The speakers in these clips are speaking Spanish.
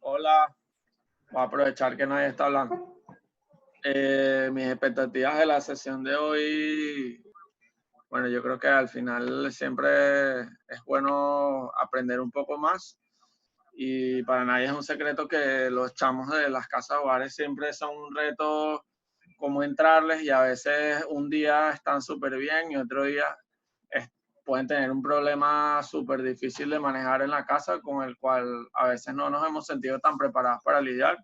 Hola, voy a aprovechar que nadie está hablando. Mis expectativas de la sesión de hoy, bueno, yo creo que al final siempre es bueno aprender un poco más y para nadie es un secreto que los chamos de las casas hogares siempre son un reto cómo entrarles y a veces un día están súper bien y otro día es- pueden tener un problema súper difícil de manejar en la casa con el cual a veces no nos hemos sentido tan preparados para lidiar.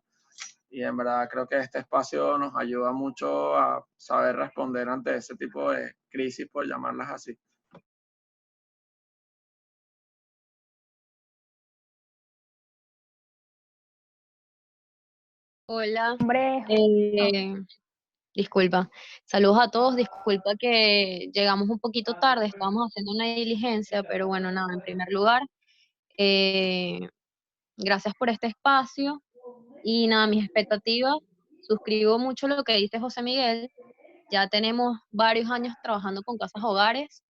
Y en verdad creo que este espacio nos ayuda mucho a saber responder ante ese tipo de crisis, por llamarlas así. Hola, Hombre, eh, disculpa. Saludos a todos. Disculpa que llegamos un poquito tarde, estábamos haciendo una diligencia, pero bueno, nada, en primer lugar, eh, gracias por este espacio y nada, mis expectativas. Suscribo mucho lo que dice José Miguel. Ya tenemos varios años trabajando con casas hogares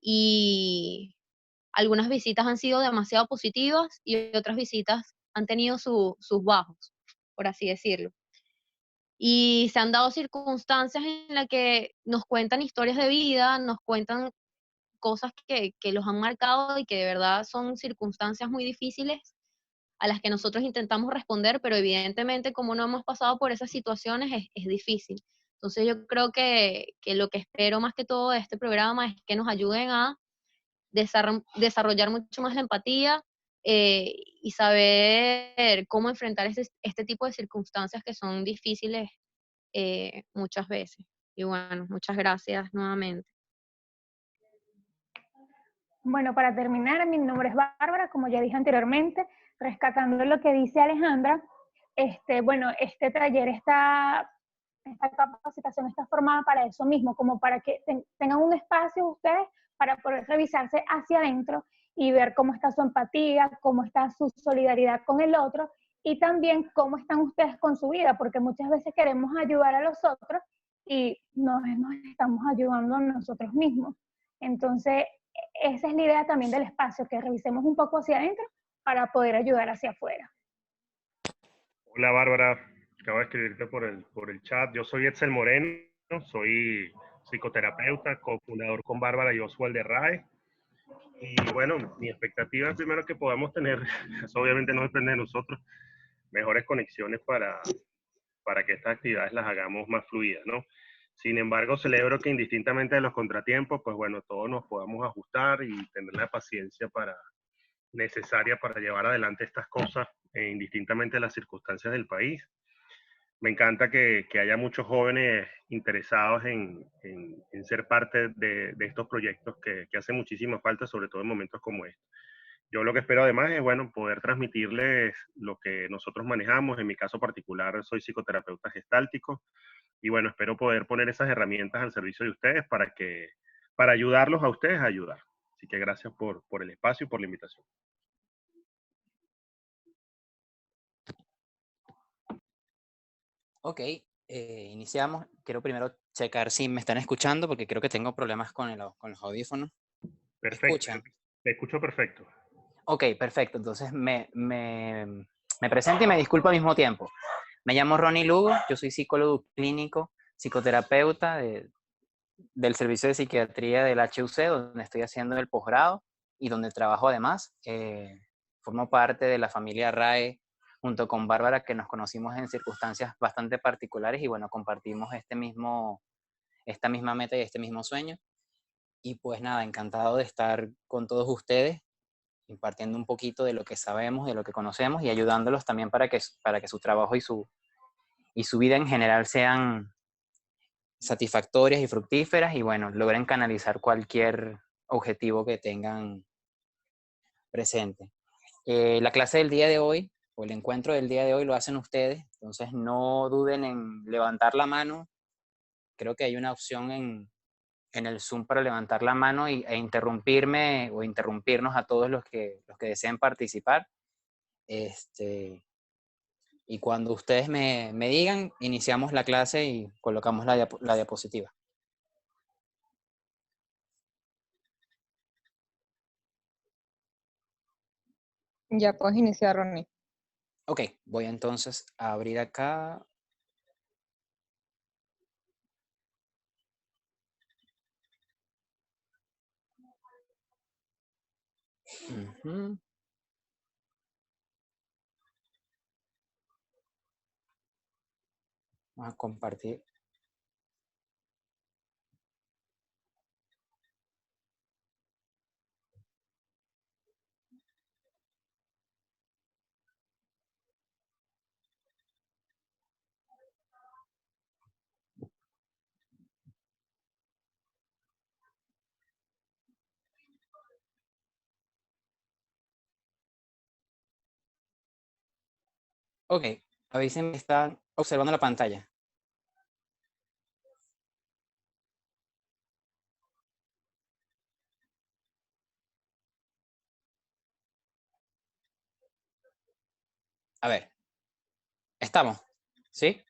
y algunas visitas han sido demasiado positivas y otras visitas han tenido sus bajos, por así decirlo. Y se han dado circunstancias en las que nos cuentan historias de vida, nos cuentan cosas que los han marcado y que de verdad son circunstancias muy difíciles a las que nosotros intentamos responder, pero evidentemente como no hemos pasado por esas situaciones es difícil. Entonces yo creo que lo que espero más que todo de este programa es que nos ayuden a desarrollar mucho más la empatía y saber cómo enfrentar este tipo de circunstancias que son difíciles muchas veces. Y bueno, muchas gracias nuevamente. bueno, para terminar, mi nombre es Bárbara, como ya dije anteriormente, rescatando lo que dice Alejandra. Bueno, este taller esta capacitación está formada para eso mismo, como para que tengan un espacio ustedes para poder revisarse hacia adentro y ver cómo está su empatía, cómo está su solidaridad con el otro y también cómo están ustedes con su vida, porque muchas veces queremos ayudar a los otros y nos estamos ayudando a nosotros mismos. Entonces, esa es la idea también del espacio, que revisemos un poco hacia adentro para poder ayudar hacia afuera. Hola Bárbara, acabo de escribirte por el chat. Yo soy Edsel Moreno, soy psicoterapeuta, cofundador con Bárbara y Oswald de RAE. Y bueno, mi expectativa es primero que podamos tener, eso obviamente no depende de nosotros, mejores conexiones para que estas actividades las hagamos más fluidas, ¿no? Sin embargo, celebro que indistintamente de los contratiempos, pues bueno, todos nos podamos ajustar y tener la paciencia necesaria para llevar adelante estas cosas, indistintamente de las circunstancias del país. Me encanta que haya muchos jóvenes interesados en ser parte de estos proyectos que hacen muchísima falta, sobre todo en momentos como este. Yo lo que espero además es, bueno, poder transmitirles lo que nosotros manejamos. En mi caso particular, soy psicoterapeuta gestáltico y bueno, espero poder poner esas herramientas al servicio de ustedes para ayudarlos a ustedes a ayudar. Así que gracias por el espacio y por la invitación. Ok, iniciamos. Quiero primero checar si me están escuchando porque creo que tengo problemas con los audífonos. ¿Me Perfecto, escuchan? te escucho perfecto. Ok, perfecto. Entonces me presento y me disculpo al mismo tiempo. Me llamo Ronnie Lugo, yo soy psicólogo clínico, psicoterapeuta del Servicio de Psiquiatría del HUC, donde estoy haciendo el posgrado y donde trabajo además. Formo parte de la familia RAE junto con Bárbara, que nos conocimos en circunstancias bastante particulares y bueno, compartimos esta misma meta y este mismo sueño. Y pues nada, encantado de estar con todos ustedes, impartiendo un poquito de lo que sabemos, de lo que conocemos y ayudándolos también para que su trabajo y su vida en general sean satisfactorias y fructíferas y bueno, logren canalizar cualquier objetivo que tengan presente. La clase del día de hoy o el encuentro del día de hoy lo hacen ustedes, entonces no duden en levantar la mano. Creo que hay una opción en el Zoom para levantar la mano e interrumpirme o interrumpirnos a todos los que deseen participar. Y cuando ustedes me digan, iniciamos la clase y colocamos la diapositiva. Ya puedes iniciar, Ronnie. Ok, voy entonces a abrir acá. Ujú. Vamos a compartir. Ok, avísenme si están observando la pantalla. A ver, ¿estamos? ¿Sí?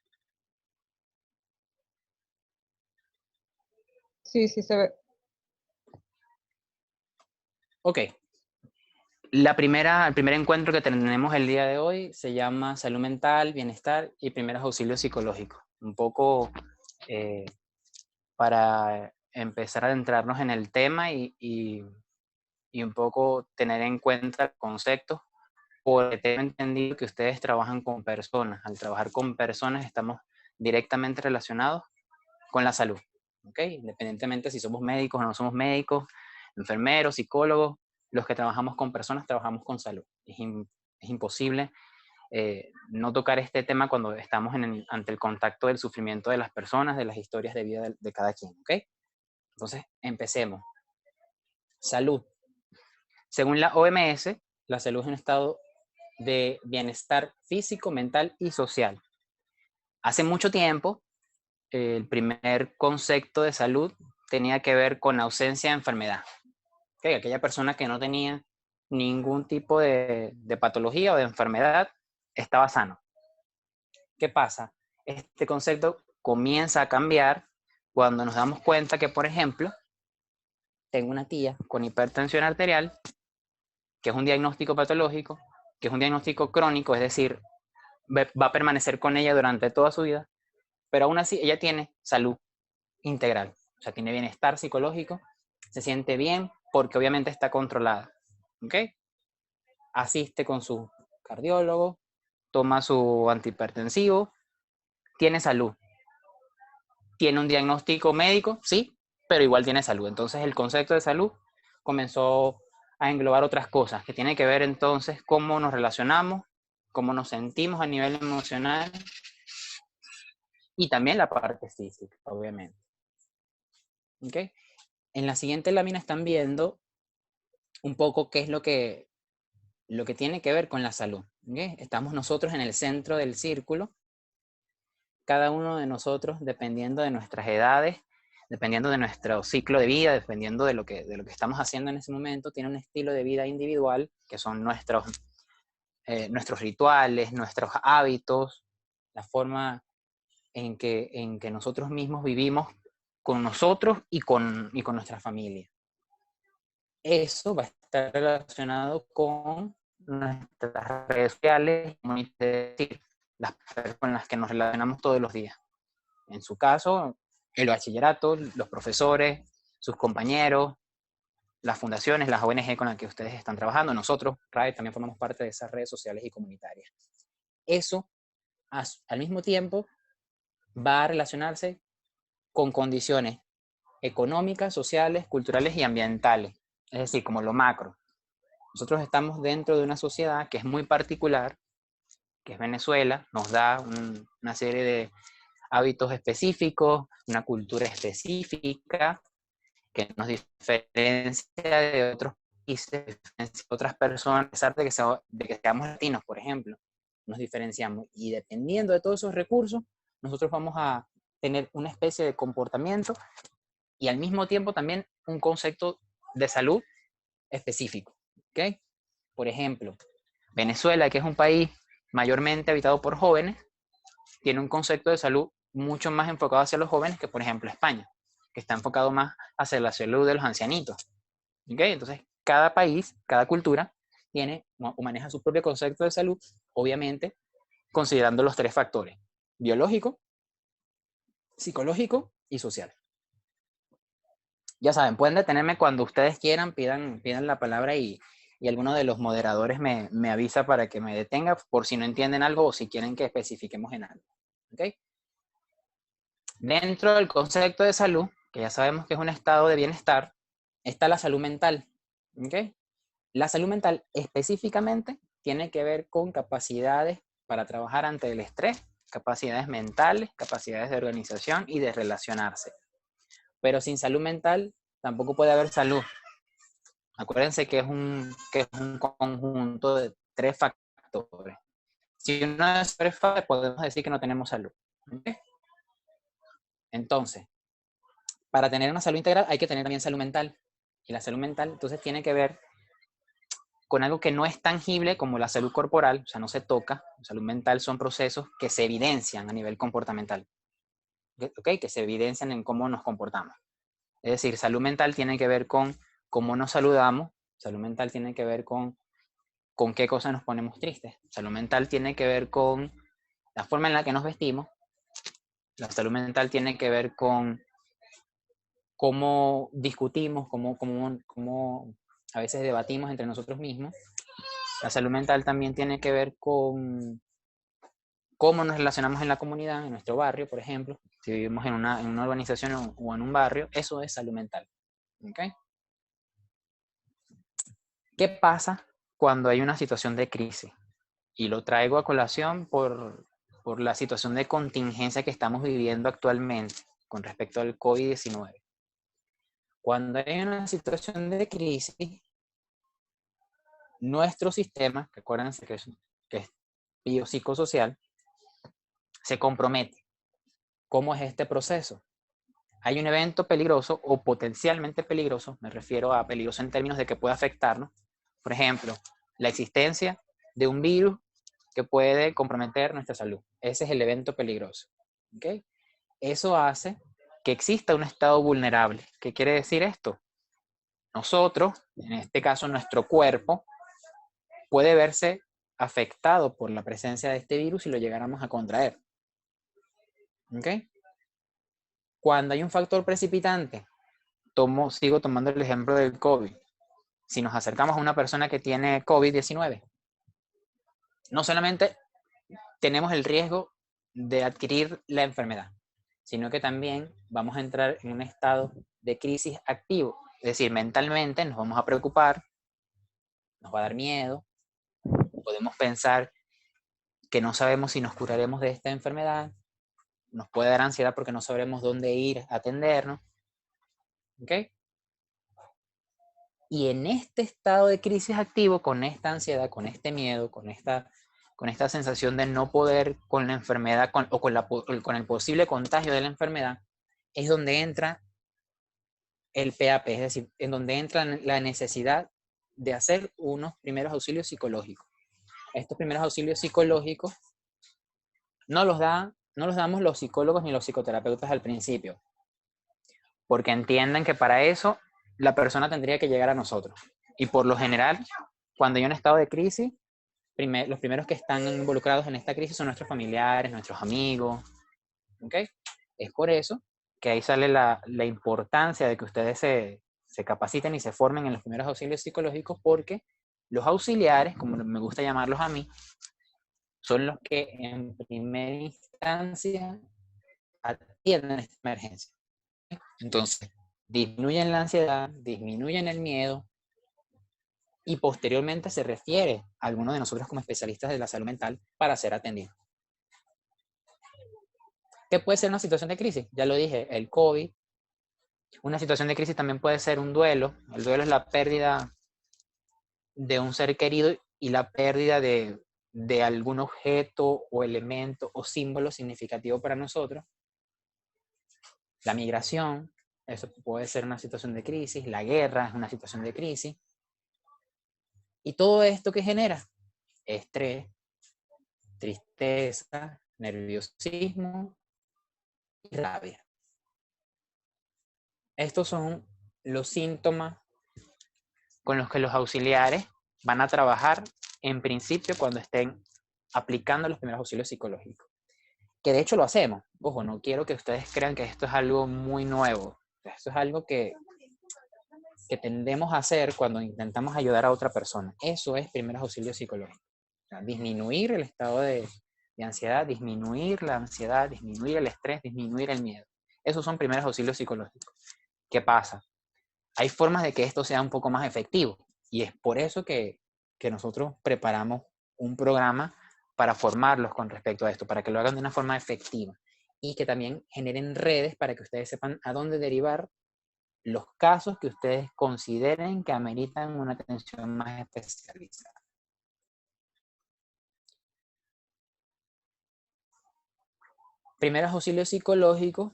Sí, sí se ve. Ok. El primer encuentro que tenemos el día de hoy se llama Salud Mental, Bienestar y Primeros Auxilios Psicológicos. Un poco para empezar a adentrarnos en el tema y un poco tener en cuenta conceptos, porque tengo entendido que ustedes trabajan con personas. Al trabajar con personas estamos directamente relacionados con la salud, ¿ok? Independientemente si somos médicos o no somos médicos, enfermeros, psicólogos, los que trabajamos con personas trabajamos con salud. Es imposible no tocar este tema cuando estamos ante el contacto del sufrimiento de las personas, de las historias de vida de cada quien, ¿ok? Entonces, empecemos. Salud. Según la OMS, la salud es un estado de bienestar físico, mental y social. Hace mucho tiempo, el primer concepto de salud tenía que ver con ausencia de enfermedad. ¿Okay? Aquella persona que no tenía ningún tipo de patología o de enfermedad estaba sano. ¿Qué pasa? Este concepto comienza a cambiar cuando nos damos cuenta que, por ejemplo, tengo una tía con hipertensión arterial, que es un diagnóstico patológico, que es un diagnóstico crónico, es decir, va a permanecer con ella durante toda su vida, pero aún así ella tiene salud integral, o sea, tiene bienestar psicológico, se siente bien porque obviamente está controlada, ¿ok? Asiste con su cardiólogo, toma su antihipertensivo, tiene salud. Tiene un diagnóstico médico, sí, pero igual tiene salud. Entonces el concepto de salud comenzó a englobar otras cosas, que tiene que ver entonces cómo nos relacionamos, cómo nos sentimos a nivel emocional y también la parte física, obviamente. ¿Ok? En la siguiente lámina están viendo un poco qué es lo que tiene que ver con la salud. ¿Okay? Estamos nosotros en el centro del círculo, cada uno de nosotros, dependiendo de nuestras edades, dependiendo de nuestro ciclo de vida, dependiendo de lo que estamos haciendo en ese momento, tiene un estilo de vida individual, que son nuestros rituales, nuestros hábitos, la forma en que nosotros mismos vivimos con nosotros y con nuestra familia. Eso va a estar relacionado con nuestras redes sociales, es decir, las personas con las que nos relacionamos todos los días. En su caso, el bachillerato, los profesores, sus compañeros, las fundaciones, las ONG con las que ustedes están trabajando, nosotros, RAE, también formamos parte de esas redes sociales y comunitarias. Eso, al mismo tiempo, va a relacionarse con condiciones económicas, sociales, culturales y ambientales, es decir, como lo macro. Nosotros estamos dentro de una sociedad que es muy particular, que es Venezuela, nos da una serie de hábitos específicos, una cultura específica que nos diferencia de otros países, de otras personas, a pesar de que seamos latinos, por ejemplo, nos diferenciamos. Y dependiendo de todos esos recursos, nosotros vamos a tener una especie de comportamiento y al mismo tiempo también un concepto de salud específico. ¿Okay? Por ejemplo, Venezuela, que es un país mayormente habitado por jóvenes, tiene un concepto de salud mucho más enfocado hacia los jóvenes que, por ejemplo, España, que está enfocado más hacia la salud de los ancianitos. ¿Okay? Entonces, cada país, cada cultura, tiene o maneja su propio concepto de salud, obviamente considerando los 3 factores: biológico, psicológico y social. Ya saben, pueden detenerme cuando ustedes quieran, pidan la palabra y alguno de los moderadores me avisa para que me detenga por si no entienden algo o si quieren que especifiquemos en algo. ¿Okay? Dentro del concepto de salud, que ya sabemos que es un estado de bienestar, está la salud mental. ¿Okay? La salud mental específicamente tiene que ver con capacidades para trabajar ante el estrés, capacidades mentales, capacidades de organización y de relacionarse. Pero sin salud mental tampoco puede haber salud. Acuérdense que es un conjunto de 3 factores. Si uno de esos 3 factores, podemos decir que no tenemos salud. ¿Okay? Entonces, para tener una salud integral hay que tener también salud mental. Y la salud mental entonces tiene que ver con algo que no es tangible como la salud corporal, o sea, no se toca. La salud mental son procesos que se evidencian a nivel comportamental. ¿Okay? Que se evidencian en cómo nos comportamos. Es decir, salud mental tiene que ver con cómo nos saludamos, salud mental tiene que ver con qué cosas nos ponemos tristes, salud mental tiene que ver con la forma en la que nos vestimos, la salud mental tiene que ver con cómo discutimos, cómo a veces debatimos entre nosotros mismos. La salud mental también tiene que ver con cómo nos relacionamos en la comunidad, en nuestro barrio, por ejemplo. Si vivimos en una urbanización o en un barrio, eso es salud mental. ¿Okay? ¿Qué pasa cuando hay una situación de crisis? Y lo traigo a colación por la situación de contingencia que estamos viviendo actualmente con respecto al COVID-19. Cuando hay una situación de crisis, nuestro sistema, que acuérdense que es biopsicosocial, se compromete. ¿Cómo es este proceso? Hay un evento peligroso o potencialmente peligroso, me refiero a peligroso en términos de que puede afectarnos. Por ejemplo, la existencia de un virus que puede comprometer nuestra salud. Ese es el evento peligroso. ¿Okay? Eso hace que exista un estado vulnerable. ¿Qué quiere decir esto? Nosotros, en este caso nuestro cuerpo, puede verse afectado por la presencia de este virus si lo llegáramos a contraer. ¿Okay? Cuando hay un factor precipitante, sigo tomando el ejemplo del COVID. Si nos acercamos a una persona que tiene COVID-19, no solamente tenemos el riesgo de adquirir la enfermedad, sino que también vamos a entrar en un estado de crisis activo. Es decir, mentalmente nos vamos a preocupar, nos va a dar miedo, podemos pensar que no sabemos si nos curaremos de esta enfermedad, nos puede dar ansiedad porque no sabremos dónde ir a atendernos. ¿Ok? Y en este estado de crisis activo, con esta ansiedad, con este miedo, con esta sensación de no poder con la enfermedad o con el posible contagio de la enfermedad, es donde entra el PAP, es decir, en donde entra la necesidad de hacer unos primeros auxilios psicológicos. Estos primeros auxilios psicológicos no los damos los psicólogos ni los psicoterapeutas al principio, porque entienden que para eso la persona tendría que llegar a nosotros. Y por lo general, cuando hay un estado de crisis, los primeros que están involucrados en esta crisis son nuestros familiares, nuestros amigos. ¿Okay? Es por eso que ahí sale la importancia de que ustedes se capaciten y se formen en los primeros auxilios psicológicos, porque los auxiliares, como me gusta llamarlos a mí, son los que en primera instancia atienden esta emergencia. Entonces, disminuyen la ansiedad, disminuyen el miedo, y posteriormente se refiere a alguno de nosotros como especialistas de la salud mental para ser atendidos. ¿Qué puede ser una situación de crisis? Ya lo dije, el COVID. Una situación de crisis también puede ser un duelo. El duelo es la pérdida de un ser querido y la pérdida de algún objeto o elemento o símbolo significativo para nosotros. La migración, eso puede ser una situación de crisis. La guerra es una situación de crisis. Y todo esto que genera estrés, tristeza, nerviosismo y rabia. Estos son los síntomas con los que los auxiliares van a trabajar en principio cuando estén aplicando los primeros auxilios psicológicos. Que de hecho lo hacemos. Ojo, no quiero que ustedes crean que esto es algo muy nuevo. Esto es algo que tendemos a hacer cuando intentamos ayudar a otra persona. Eso es primeros auxilios psicológicos. O sea, disminuir el estado de ansiedad, disminuir la ansiedad, disminuir el estrés, disminuir el miedo. Esos son primeros auxilios psicológicos. ¿Qué pasa? Hay formas de que esto sea un poco más efectivo y es por eso que nosotros preparamos un programa para formarlos con respecto a esto, para que lo hagan de una forma efectiva y que también generen redes para que ustedes sepan a dónde derivar los casos que ustedes consideren que ameritan una atención más especializada. Primeros auxilios psicológicos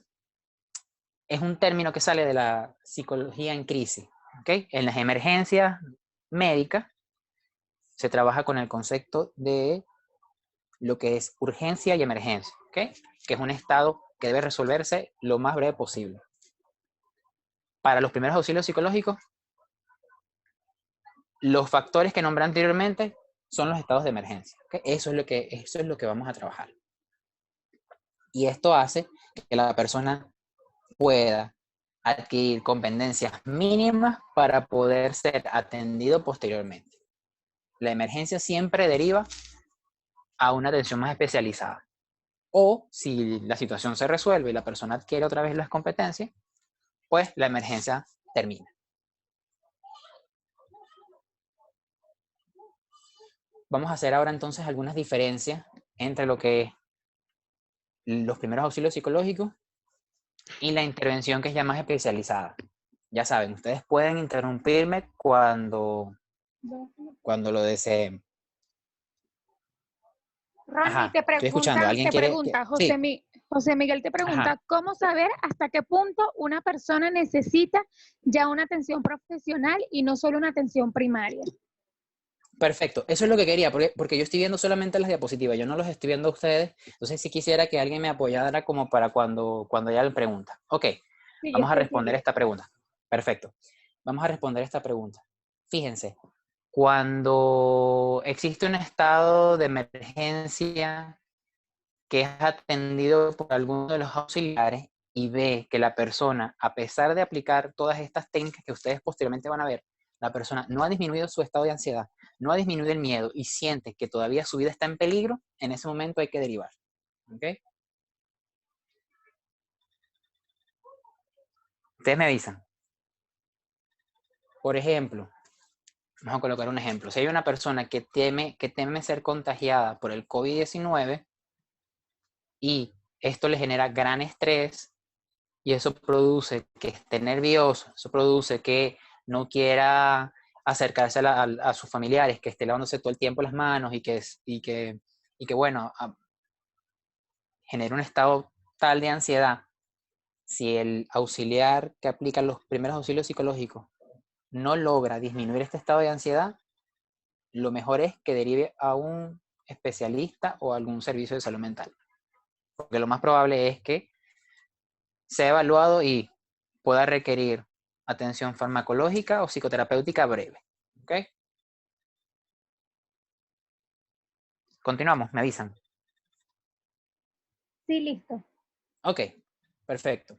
es un término que sale de la psicología en crisis. ¿Okay? En las emergencias médicas se trabaja con el concepto de lo que es urgencia y emergencia, ¿okay? Que es un estado que debe resolverse lo más breve posible. Para los primeros auxilios psicológicos, los factores que nombré anteriormente son los estados de emergencia. ¿Okay? Eso es lo que vamos a trabajar. Y esto hace que la persona pueda adquirir competencias mínimas para poder ser atendido posteriormente. La emergencia siempre deriva a una atención más especializada. O si la situación se resuelve y la persona adquiere otra vez las competencias, pues la emergencia termina. Vamos a hacer ahora entonces algunas diferencias entre lo que es los primeros auxilios psicológicos y la intervención que es ya más especializada. Ya saben, ustedes pueden interrumpirme cuando lo deseen. Ronnie, Ajá, te estoy escuchando. ¿Alguien te quiere? pregunta, Sí. José Miguel te pregunta, Ajá. ¿cómo saber hasta qué punto una persona necesita ya una atención profesional y no solo una atención primaria? Perfecto, eso es lo que quería, porque yo estoy viendo solamente las diapositivas, yo no los estoy viendo a ustedes, entonces sí quisiera que alguien me apoyara como para cuando ya le pregunta. Ok, Sí, vamos a responder esta pregunta. Perfecto, vamos a responder esta pregunta. Fíjense, cuando existe un estado de emergencia que es atendido por alguno de los auxiliares y ve que la persona, a pesar de aplicar todas estas técnicas que ustedes posteriormente van a ver, la persona no ha disminuido su estado de ansiedad, no ha disminuido el miedo y siente que todavía su vida está en peligro, en ese momento hay que derivar. ¿Ok? Ustedes me avisan. Por ejemplo, vamos a colocar un ejemplo. Si hay una persona que teme ser contagiada por el COVID-19 y esto le genera gran estrés y eso produce que esté nervioso, eso produce que no quiera acercarse a sus familiares, que esté lavándose todo el tiempo las manos y que bueno, genera un estado tal de ansiedad. Si el auxiliar que aplica los primeros auxilios psicológicos no logra disminuir este estado de ansiedad, lo mejor es que derive a un especialista o a algún servicio de salud mental. Porque lo más probable es que sea evaluado y pueda requerir atención farmacológica o psicoterapéutica breve. ¿Ok? Continuamos, me avisan. Sí, listo. Ok, perfecto.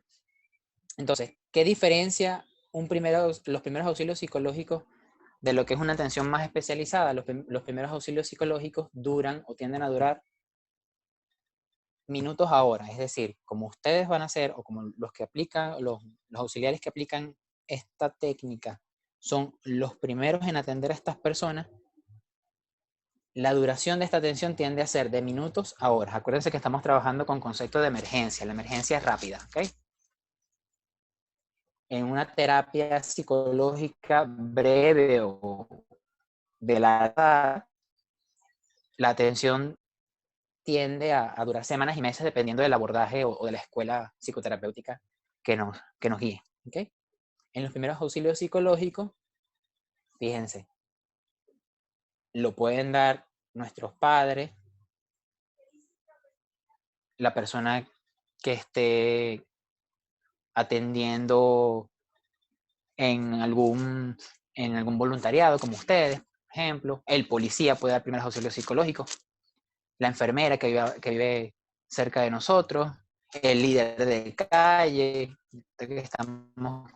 Entonces, ¿qué diferencia los primeros auxilios psicológicos de lo que es una atención más especializada? Los primeros auxilios psicológicos duran o tienden a durar minutos a horas, es decir, como ustedes van a hacer o como los que aplican, los auxiliares que aplican esta técnica son los primeros en atender a estas personas, la duración de esta atención tiende a ser de minutos a horas. Acuérdense que estamos trabajando con concepto de emergencia, la emergencia es rápida, ¿ok? En una terapia psicológica breve o de la atención tiende a durar semanas y meses dependiendo del abordaje o de la escuela psicoterapéutica que nos guíe. ¿Okay? En los primeros auxilios psicológicos, fíjense, lo pueden dar nuestros padres, la persona que esté atendiendo en algún voluntariado como ustedes, ejemplo, el policía puede dar primeros auxilios psicológicos, la enfermera que vive cerca de nosotros, el líder de calle, que estamos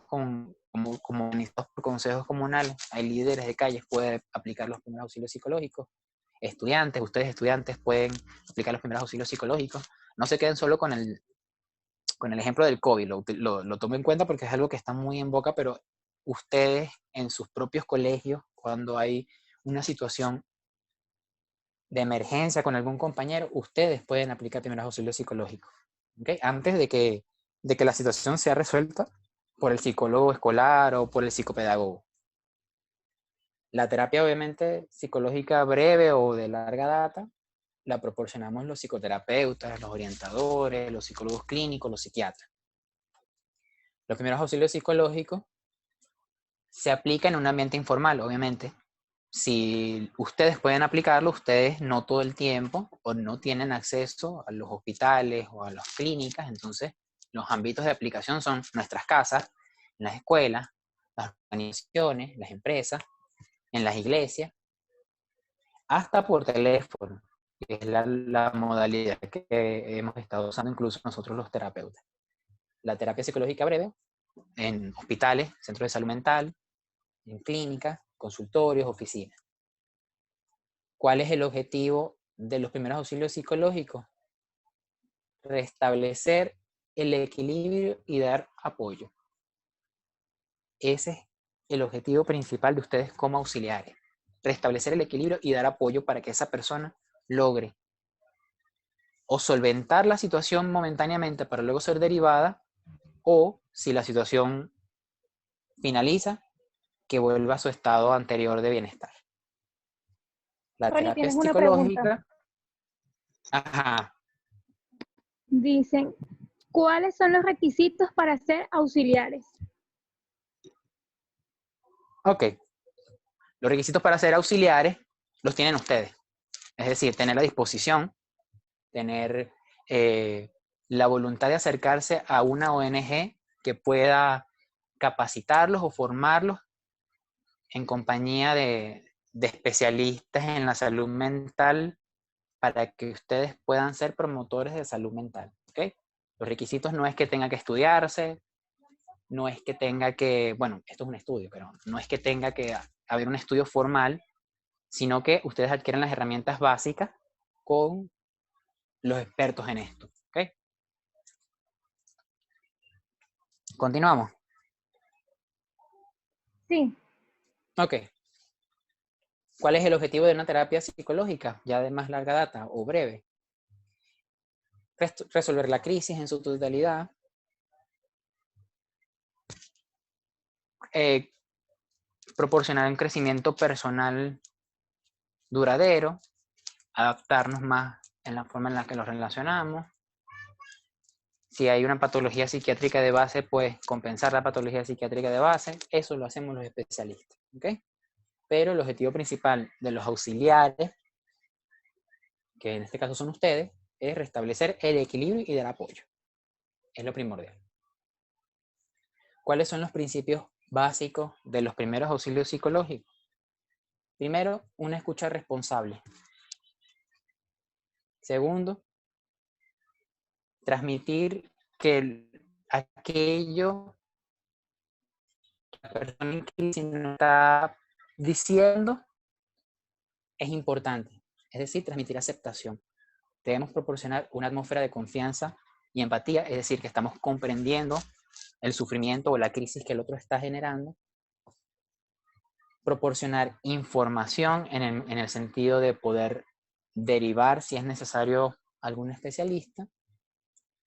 comunicados por consejos comunales, hay líderes de calles pueden aplicar los primeros auxilios psicológicos, estudiantes, ustedes estudiantes pueden aplicar los primeros auxilios psicológicos, no se queden solo con el ejemplo del COVID, lo tomo en cuenta porque es algo que está muy en boca, pero ustedes en sus propios colegios, cuando hay una situación de emergencia con algún compañero, ustedes pueden aplicar primeros auxilios psicológicos, ¿okay? Antes de que la situación sea resuelta por el psicólogo escolar o por el psicopedagogo. La terapia, obviamente, psicológica breve o de larga data, la proporcionamos los psicoterapeutas, los orientadores, los psicólogos clínicos, los psiquiatras. Los primeros auxilios psicológicos se aplican en un ambiente informal, obviamente. Si ustedes pueden aplicarlo, ustedes no todo el tiempo o no tienen acceso a los hospitales o a las clínicas, entonces los ámbitos de aplicación son nuestras casas, las escuelas, las organizaciones, las empresas, en las iglesias, hasta por teléfono, que es la modalidad que hemos estado usando incluso nosotros los terapeutas. La terapia psicológica breve en hospitales, centros de salud mental, en clínicas, consultorios, oficinas. ¿Cuál es el objetivo de los primeros auxilios psicológicos? Restablecer el equilibrio y dar apoyo. Ese es el objetivo principal de ustedes como auxiliares. Restablecer el equilibrio y dar apoyo para que esa persona logre o solventar la situación momentáneamente para luego ser derivada, o si la situación finaliza, que vuelva a su estado anterior de bienestar. La Ronnie, terapia tienes una psicológica. pregunta. Ajá. Dicen, ¿cuáles son los requisitos para ser auxiliares? Ok. Los requisitos para ser auxiliares los tienen ustedes. Es decir, tener la disposición, tener la voluntad de acercarse a una ONG que pueda capacitarlos o formarlos en compañía de especialistas en la salud mental para que ustedes puedan ser promotores de salud mental. ¿Okay? Los requisitos no es que tenga que estudiarse, no es que tenga que, bueno, esto es un estudio, pero no es que tenga que haber un estudio formal, sino que ustedes adquieren las herramientas básicas con los expertos en esto. ¿Okay? ¿Continuamos? Sí. Ok. ¿Cuál es el objetivo de una terapia psicológica, ya de más larga data o breve? Resolver la crisis en su totalidad, proporcionar un crecimiento personal duradero, adaptarnos más en la forma en la que los relacionamos. Si hay una patología psiquiátrica de base, pues compensar la patología psiquiátrica de base. Eso lo hacemos los especialistas. ¿Okay? Pero el objetivo principal de los auxiliares, que en este caso son ustedes, es restablecer el equilibrio y dar apoyo. Es lo primordial. ¿Cuáles son los principios básicos de los primeros auxilios psicológicos? Primero, una escucha responsable. Segundo, transmitir que aquello que la persona en crisis nos está diciendo es importante. Es decir, transmitir aceptación. Debemos proporcionar una atmósfera de confianza y empatía, es decir, que estamos comprendiendo el sufrimiento o la crisis que el otro está generando. Proporcionar información en el sentido de poder derivar, si es necesario, algún especialista,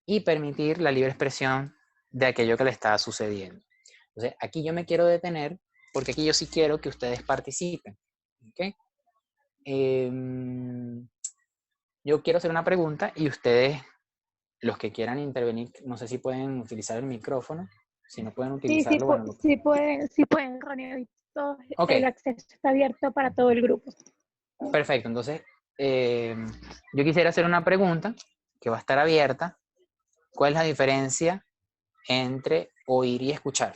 y permitir la libre expresión de aquello que le está sucediendo. Entonces, aquí yo me quiero detener porque aquí yo sí quiero que ustedes participen. ¿Okay? Yo quiero hacer una pregunta y ustedes, los que quieran intervenir, no sé si pueden utilizar el micrófono. Si no pueden utilizarlo, bueno. Sí pueden, Ronnie. Okay. El acceso está abierto para todo el grupo. Perfecto, entonces yo quisiera hacer una pregunta que va a estar abierta. ¿Cuál es la diferencia entre oír y escuchar?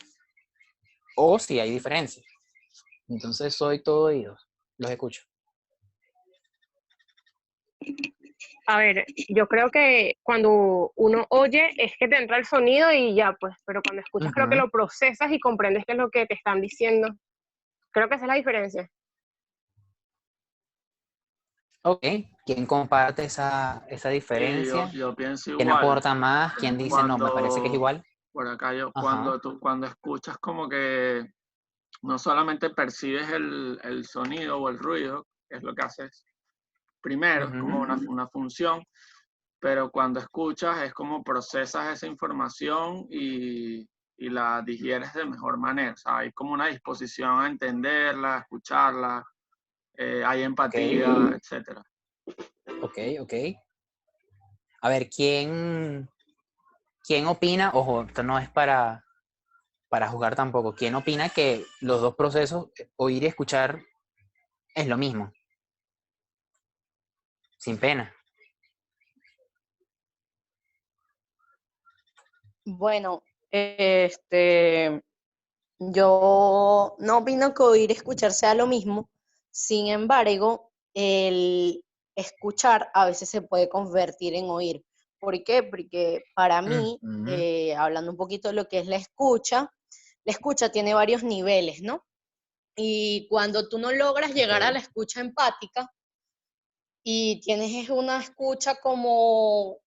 O si hay diferencia. Entonces soy todo oídos. Los escucho. A ver, yo creo que cuando uno oye es que te entra el sonido y ya, pues, pero cuando escuchas creo que Ujú. lo procesas y comprendes qué es lo que te están diciendo. Creo que esa es la diferencia. Ok. ¿Quién comparte esa Sí, diferencia? yo pienso ¿Quién igual. aporta más? ¿Quién dice, no, me parece que es Cuando, igual? por acá Ajá. cuando escuchas como que no solamente percibes el sonido o el ruido, que es lo que haces primero, es como Ujú. una función, pero cuando escuchas es como procesas esa información y la digieres de mejor manera. O sea, hay como una disposición a entenderla, a escucharla, hay Ok, empatía, etcétera. ok. A ver, ¿quién opina? Ojo, esto no es para juzgar tampoco. ¿Quién opina que los dos procesos, oír y escuchar, es lo mismo? Sin pena. Bueno, yo no opino que oír y escuchar sea lo mismo. Sin embargo, el escuchar a veces se puede convertir en oír. ¿Por qué? Porque para mí, Ujú. hablando un poquito de lo que es la escucha tiene varios niveles, ¿no? Y cuando tú no logras llegar a Ok. la escucha empática y tienes una escucha como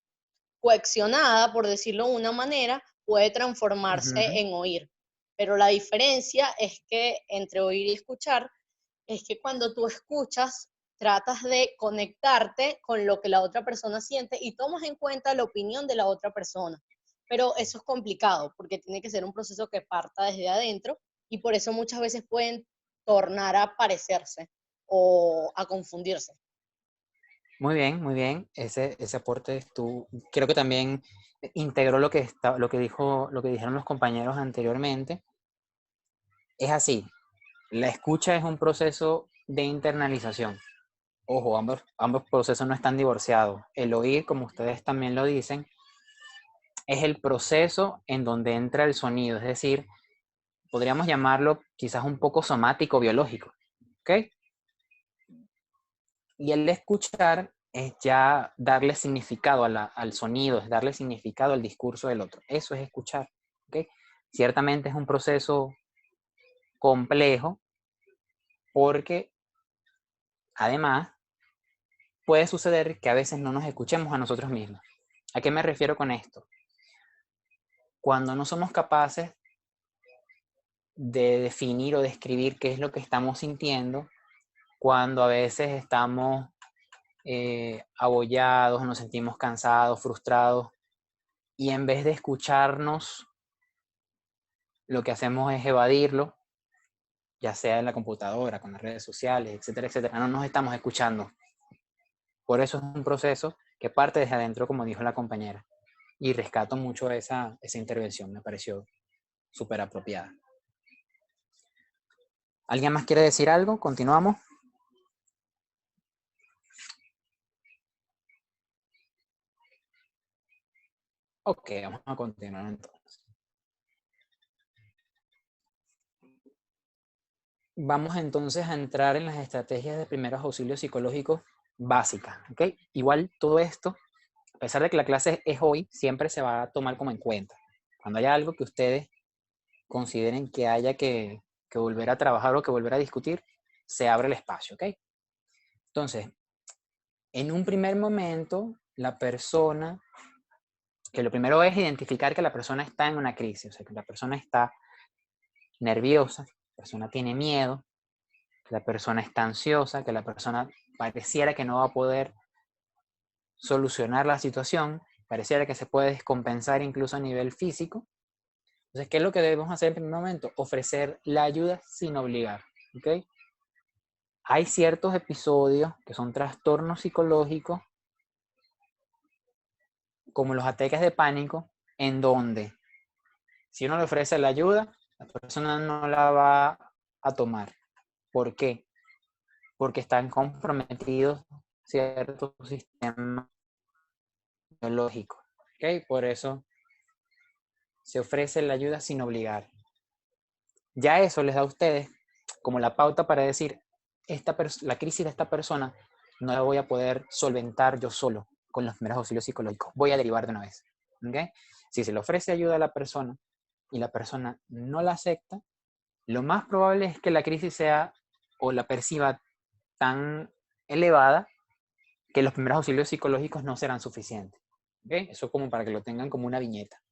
coaccionada, por decirlo de una manera, puede transformarse Ujú. en oír. Pero la diferencia es que entre oír y escuchar es que cuando tú escuchas, tratas de conectarte con lo que la otra persona siente y tomas en cuenta la opinión de la otra persona. Pero eso es complicado porque tiene que ser un proceso que parta desde adentro y por eso muchas veces pueden tornar a parecerse o a confundirse. Muy bien, muy bien. Ese aporte tú, creo que también integró lo que dijeron los compañeros anteriormente. Es así. La escucha es un proceso de internalización. Ojo, ambos procesos no están divorciados. El oír, como ustedes también lo dicen, es el proceso en donde entra el sonido, es decir, podríamos llamarlo quizás un poco somático, biológico, ¿ok? Y el escuchar es ya darle significado al sonido, es darle significado al discurso del otro. Eso es escuchar, ¿ok? Ciertamente es un proceso complejo porque además puede suceder que a veces no nos escuchemos a nosotros mismos. ¿A qué me refiero con esto? Cuando no somos capaces de definir o describir qué es lo que estamos sintiendo, cuando a veces estamos abollados, nos sentimos cansados, frustrados, y en vez de escucharnos, lo que hacemos es evadirlo, ya sea en la computadora, con las redes sociales, etcétera, etcétera. No nos estamos escuchando. Por eso es un proceso que parte desde adentro, como dijo la compañera. Y rescato mucho esa intervención, me pareció súper apropiada. ¿Alguien más quiere decir algo? ¿Continuamos? Ok, vamos a continuar entonces. Vamos entonces a entrar en las estrategias de primeros auxilios psicológicos básicas, ¿ok? Igual todo esto, a pesar de que la clase es hoy, siempre se va a tomar como en cuenta. Cuando haya algo que ustedes consideren que haya que volver a trabajar o que volver a discutir, se abre el espacio, ¿ok? Entonces, en un primer momento, la persona, que lo primero es identificar que la persona está en una crisis, o sea, que la persona está nerviosa, la persona tiene miedo, que la persona está ansiosa, que la persona pareciera que no va a poder solucionar la situación, pareciera que se puede descompensar incluso a nivel físico. Entonces, ¿qué es lo que debemos hacer en primer momento? Ofrecer la ayuda sin obligar, ¿ok? Hay ciertos episodios que son trastornos psicológicos, como los ataques de pánico, en donde si uno le ofrece la ayuda, la persona no la va a tomar. ¿Por qué? Porque están comprometidos ciertos sistemas biológicos. ¿Ok? Por eso se ofrece la ayuda sin obligar. Ya eso les da a ustedes como la pauta para decir, la crisis de esta persona no la voy a poder solventar yo solo con los primeros auxilios psicológicos. Voy a derivar de una vez. ¿Okay? Si se le ofrece ayuda a la persona y la persona no la acepta, lo más probable es que la crisis sea o la perciba tan elevada que los primeros auxilios psicológicos no serán suficientes. ¿Okay? Eso como para que lo tengan como una viñeta.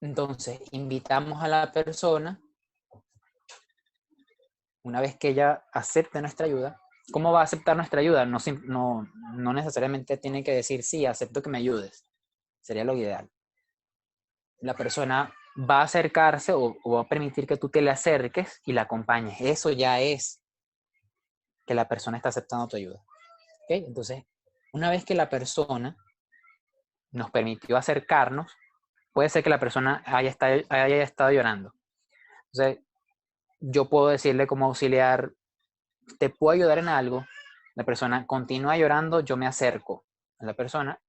Entonces, invitamos a la persona, una vez que ella acepte nuestra ayuda. ¿Cómo va a aceptar nuestra ayuda? No necesariamente tiene que decir, sí, acepto que me ayudes. Sería lo ideal. La persona va a acercarse o va a permitir que tú te le acerques y la acompañes. Eso ya es que la persona está aceptando tu ayuda. ¿Okay? Entonces, una vez que la persona nos permitió acercarnos, puede ser que la persona haya estado llorando. Entonces, yo puedo decirle como auxiliar, ¿te puedo ayudar en algo? La persona continúa llorando, yo me acerco a la persona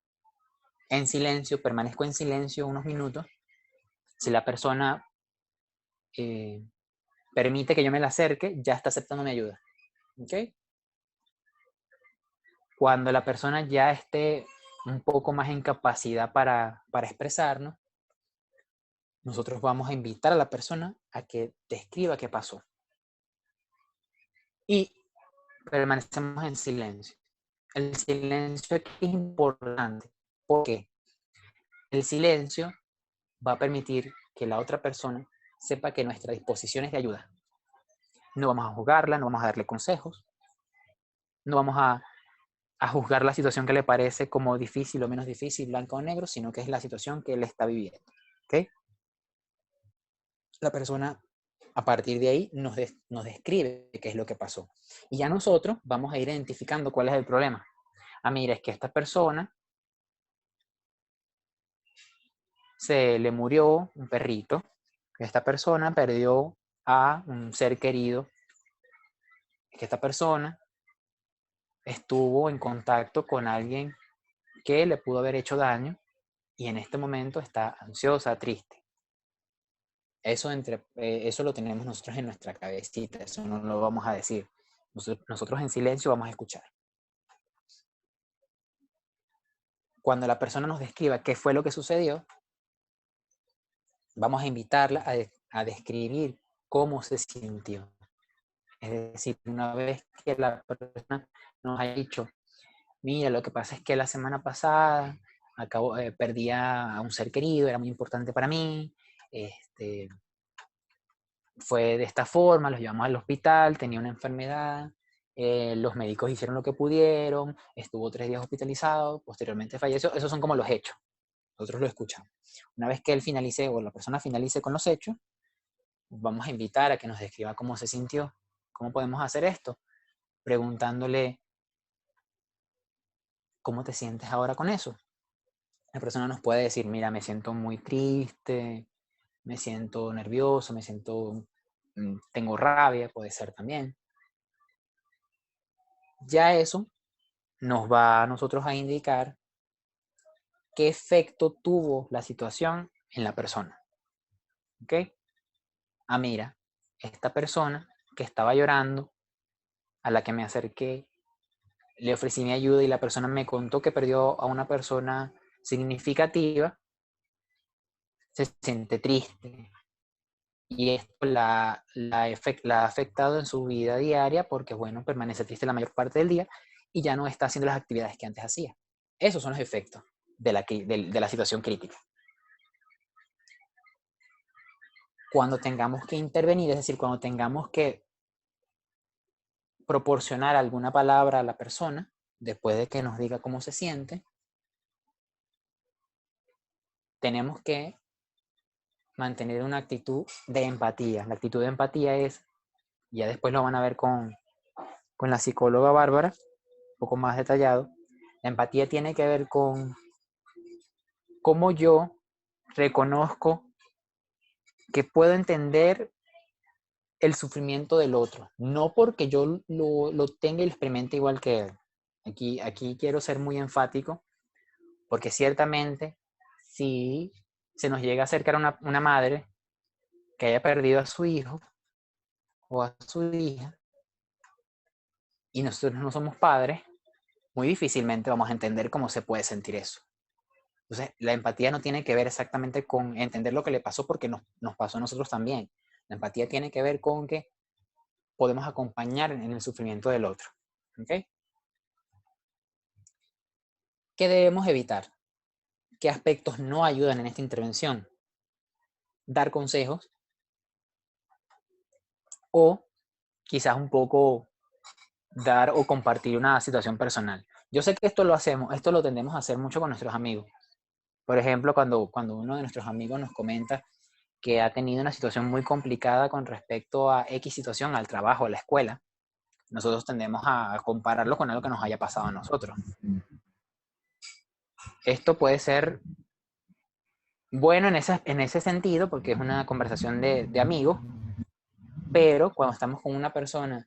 en silencio, permanezco en silencio unos minutos. Si la persona permite que yo me la acerque, ya está aceptando mi ayuda. ¿Okay? Cuando la persona ya esté un poco más en capacidad para expresarnos, nosotros vamos a invitar a la persona a que describa qué pasó. Y permanecemos en silencio. El silencio aquí es importante. ¿Por qué? El silencio va a permitir que la otra persona sepa que nuestra disposición es de ayuda. No vamos a juzgarla, no vamos a darle consejos, no vamos a juzgar la situación que le parece como difícil o menos difícil, blanco o negro, sino que es la situación que él está viviendo. ¿Okay? La persona, a partir de ahí, nos describe qué es lo que pasó. Y ya nosotros vamos a ir identificando cuál es el problema. Mira, es que esta persona se le murió un perrito, que esta persona perdió a un ser querido, que esta persona estuvo en contacto con alguien que le pudo haber hecho daño y en este momento está ansiosa, triste. Eso lo tenemos nosotros en nuestra cabecita, eso no lo vamos a decir. Nosotros en silencio vamos a escuchar. Cuando la persona nos describa qué fue lo que sucedió, vamos a invitarla a describir cómo se sintió. Es decir, una vez que la persona nos haya dicho, mira, lo que pasa es que la semana pasada perdí a un ser querido, era muy importante para mí, fue de esta forma, los llevamos al hospital, tenía una enfermedad, los médicos hicieron lo que pudieron, estuvo 3 días hospitalizado, posteriormente falleció. Esos son como los hechos. Nosotros lo escuchamos. Una vez que él finalice o la persona finalice con los hechos, vamos a invitar a que nos describa cómo se sintió. ¿Cómo podemos hacer esto? Preguntándole, ¿cómo te sientes ahora con eso? La persona nos puede decir, mira, me siento muy triste, me siento nervioso, tengo rabia, puede ser también. Ya eso nos va a nosotros a indicar qué efecto tuvo la situación en la persona. ¿Ok? Mira, esta persona que estaba llorando, a la que me acerqué, le ofrecí mi ayuda y la persona me contó que perdió a una persona significativa, se siente triste. Y esto la ha afectado en su vida diaria porque, bueno, permanece triste la mayor parte del día y ya no está haciendo las actividades que antes hacía. Esos son los efectos de la situación crítica. Cuando tengamos que intervenir, es decir, cuando tengamos que proporcionar alguna palabra a la persona, después de que nos diga cómo se siente, tenemos que mantener una actitud de empatía. La actitud de empatía es, ya después lo van a ver con la psicóloga Bárbara, un poco más detallado. La empatía tiene que ver con cómo yo reconozco que puedo entender el sufrimiento del otro, no porque yo lo tenga y lo experimente igual que él. Aquí quiero ser muy enfático, porque ciertamente si se nos llega a acercar una madre que haya perdido a su hijo, o a su hija, y nosotros no somos padres, muy difícilmente vamos a entender cómo se puede sentir eso. Entonces, la empatía no tiene que ver exactamente con entender lo que le pasó porque nos pasó a nosotros también. La empatía tiene que ver con que podemos acompañar en el sufrimiento del otro. ¿Okay? ¿Qué debemos evitar? ¿Qué aspectos no ayudan en esta intervención? Dar consejos o quizás un poco dar o compartir una situación personal. Yo sé que esto lo tendemos a hacer mucho con nuestros amigos. Por ejemplo, cuando uno de nuestros amigos nos comenta que ha tenido una situación muy complicada con respecto a X situación, al trabajo, a la escuela, nosotros tendemos a compararlo con algo que nos haya pasado a nosotros. Esto puede ser bueno en ese sentido, porque es una conversación de amigos, pero cuando estamos con una persona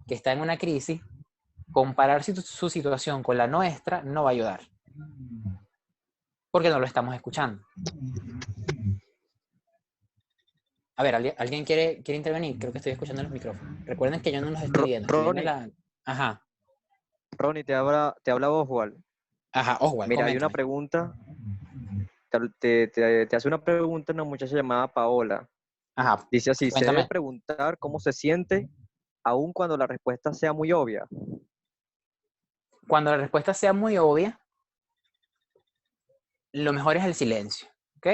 que está en una crisis, comparar su situación con la nuestra no va a ayudar, porque no lo estamos escuchando. A ver, ¿alguien quiere intervenir? Creo que estoy escuchando los micrófonos. Recuerden que yo no los estoy viendo. Ajá. Ronnie, te habla Oswald. Ajá, Oswald, Mira, hay una coméntame. pregunta. Te hace una pregunta una muchacha llamada Paola. Ajá, Dice así: ¿se debe cuéntame. preguntar cómo se siente aun cuando la respuesta sea muy obvia? Cuando la respuesta sea muy obvia, lo mejor es el silencio, ¿ok?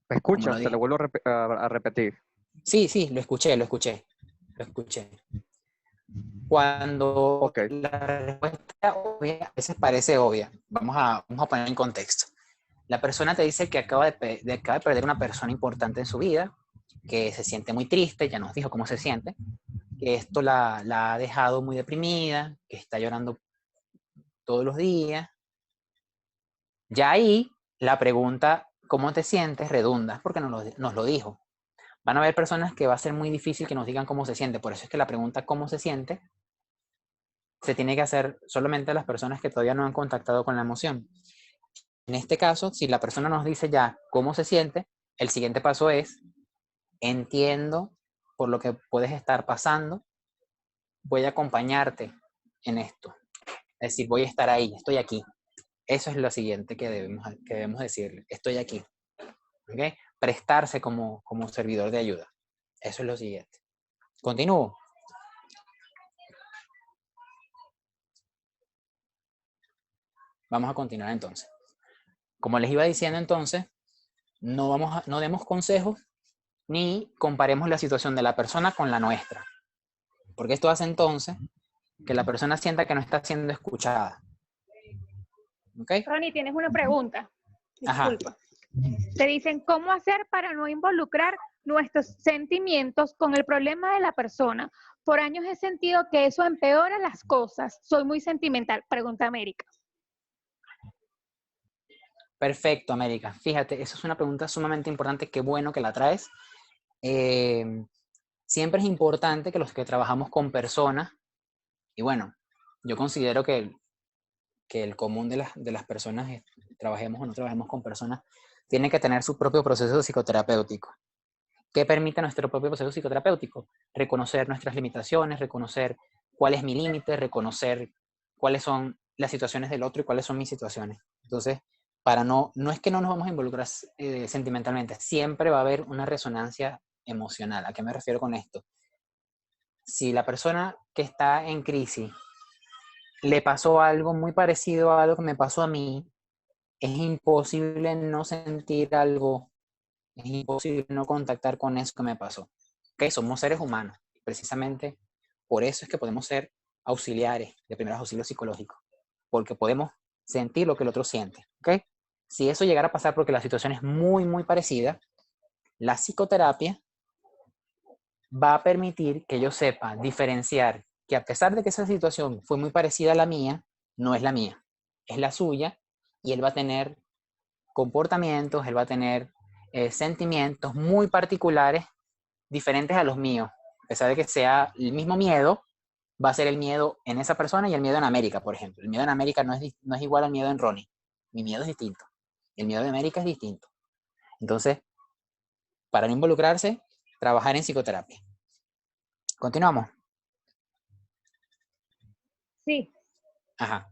¿Me escuchas? Te lo vuelvo a repetir. Sí, lo escuché. Cuando la respuesta obvia, a veces parece obvia, vamos a poner en contexto. La persona te dice que acaba de perder una persona importante en su vida, que se siente muy triste, ya nos dijo cómo se siente, que esto la ha dejado muy deprimida, que está llorando todos los días. Ya ahí la pregunta, ¿cómo te sientes?, redunda, porque nos lo dijo. Van a haber personas que va a ser muy difícil que nos digan cómo se siente, por eso es que la pregunta ¿cómo se siente? Se tiene que hacer solamente a las personas que todavía no han contactado con la emoción. En este caso, si la persona nos dice ya cómo se siente, el siguiente paso es: entiendo por lo que puedes estar pasando, voy a acompañarte en esto. Es decir, voy a estar ahí, estoy aquí. Eso es lo siguiente que debemos decirle: estoy aquí. ¿Okay? Prestarse como servidor de ayuda. Eso es lo siguiente. Continúo. Vamos a continuar entonces. Como les iba diciendo entonces, no demos consejos ni comparemos la situación de la persona con la nuestra. Porque esto hace entonces que la persona sienta que no está siendo escuchada. ¿Ok? Ronnie, tienes una pregunta. Disculpa. Ajá. Te dicen, ¿cómo hacer para no involucrar nuestros sentimientos con el problema de la persona? Por años he sentido que eso empeora las cosas. Soy muy sentimental. Pregunta América. Perfecto, América. Fíjate, esa es una pregunta sumamente importante. Qué bueno que la traes. Siempre es importante que los que trabajamos con personas, y bueno, yo considero que el común de las personas, trabajemos o no trabajemos con personas, tiene que tener su propio proceso psicoterapéutico. ¿Qué permite nuestro propio proceso psicoterapéutico? Reconocer nuestras limitaciones, reconocer cuál es mi límite, reconocer cuáles son las situaciones del otro y cuáles son mis situaciones. Entonces, no es que no nos vamos a involucrar sentimentalmente, siempre va a haber una resonancia emocional. ¿A qué me refiero con esto? Si la persona que está en crisis le pasó algo muy parecido a algo que me pasó a mí, es imposible no sentir algo, es imposible no contactar con eso que me pasó. ¿Okay? Somos seres humanos. Precisamente por eso es que podemos ser auxiliares de primeros auxilios psicológicos, porque podemos sentir lo que el otro siente. ¿Okay? Si eso llegara a pasar porque la situación es muy, muy parecida, la psicoterapia va a permitir que yo sepa diferenciar que a pesar de que esa situación fue muy parecida a la mía, no es la mía, es la suya, y él va a tener comportamientos, él va a tener sentimientos muy particulares, diferentes a los míos. A pesar de que sea el mismo miedo, va a ser el miedo en esa persona y el miedo en América, por ejemplo. El miedo en América no es igual al miedo en Ronnie. Mi miedo es distinto. El miedo de América es distinto. Entonces, para no involucrarse, trabajar en psicoterapia. Continuamos. Sí, Ajá.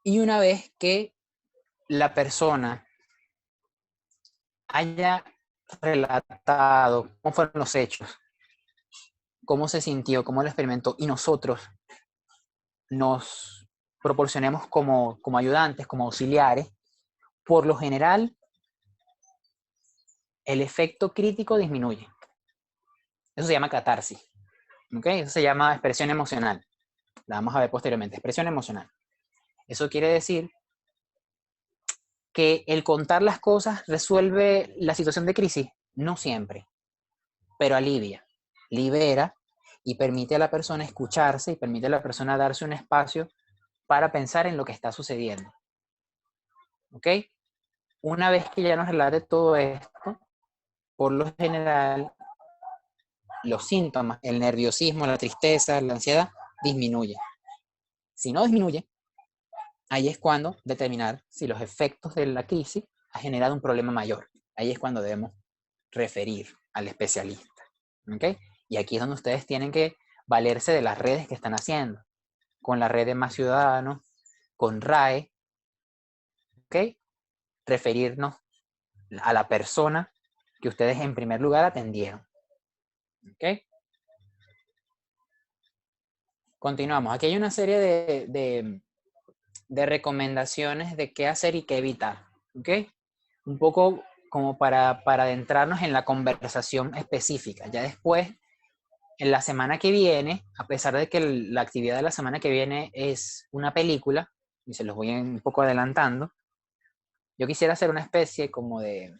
Y una vez que la persona haya relatado cómo fueron los hechos, cómo se sintió, cómo lo experimentó, y nosotros nos proporcionemos como ayudantes, como auxiliares, por lo general, el efecto crítico disminuye. Eso se llama catarsis. ¿Ok? Eso se llama expresión emocional. La vamos a ver posteriormente. Expresión emocional. Eso quiere decir que el contar las cosas resuelve la situación de crisis. No siempre, pero alivia, libera y permite a la persona escucharse y permite a la persona darse un espacio para pensar en lo que está sucediendo. ¿Ok? Una vez que ya nos relate todo esto, por lo general, los síntomas, el nerviosismo, la tristeza, la ansiedad, disminuye. Si no disminuye, ahí es cuando determinar si los efectos de la crisis han generado un problema mayor. Ahí es cuando debemos referir al especialista. ¿Ok? Y aquí es donde ustedes tienen que valerse de las redes que están haciendo, con la red de Más Ciudadanos, con RAE, ¿ok? Referirnos a la persona que ustedes en primer lugar atendieron. ¿Ok? Continuamos. Aquí hay una serie de recomendaciones de qué hacer y qué evitar. ¿Ok? Un poco como para adentrarnos en la conversación específica. Ya después, en la semana que viene, a pesar de que la actividad de la semana que viene es una película, y se los voy un poco adelantando, yo quisiera hacer una especie como de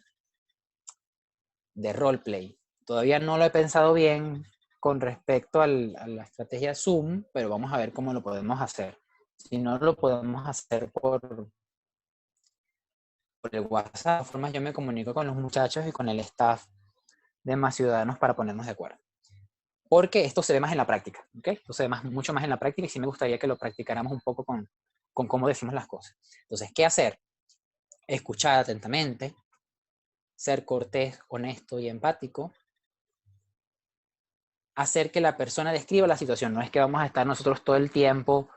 roleplay. Todavía no lo he pensado bien con respecto a la estrategia Zoom, pero vamos a ver cómo lo podemos hacer. Si no lo podemos hacer por el WhatsApp, de formas yo me comunico con los muchachos y con el staff de Más Ciudadanos para ponernos de acuerdo. Porque esto se ve más en la práctica, ¿ok? Esto se ve mucho más en la práctica y sí me gustaría que lo practicáramos un poco con cómo decimos las cosas. Entonces, ¿qué hacer? Escuchar atentamente, ser cortés, honesto y empático, hacer que la persona describa la situación. No es que vamos a estar nosotros todo el tiempo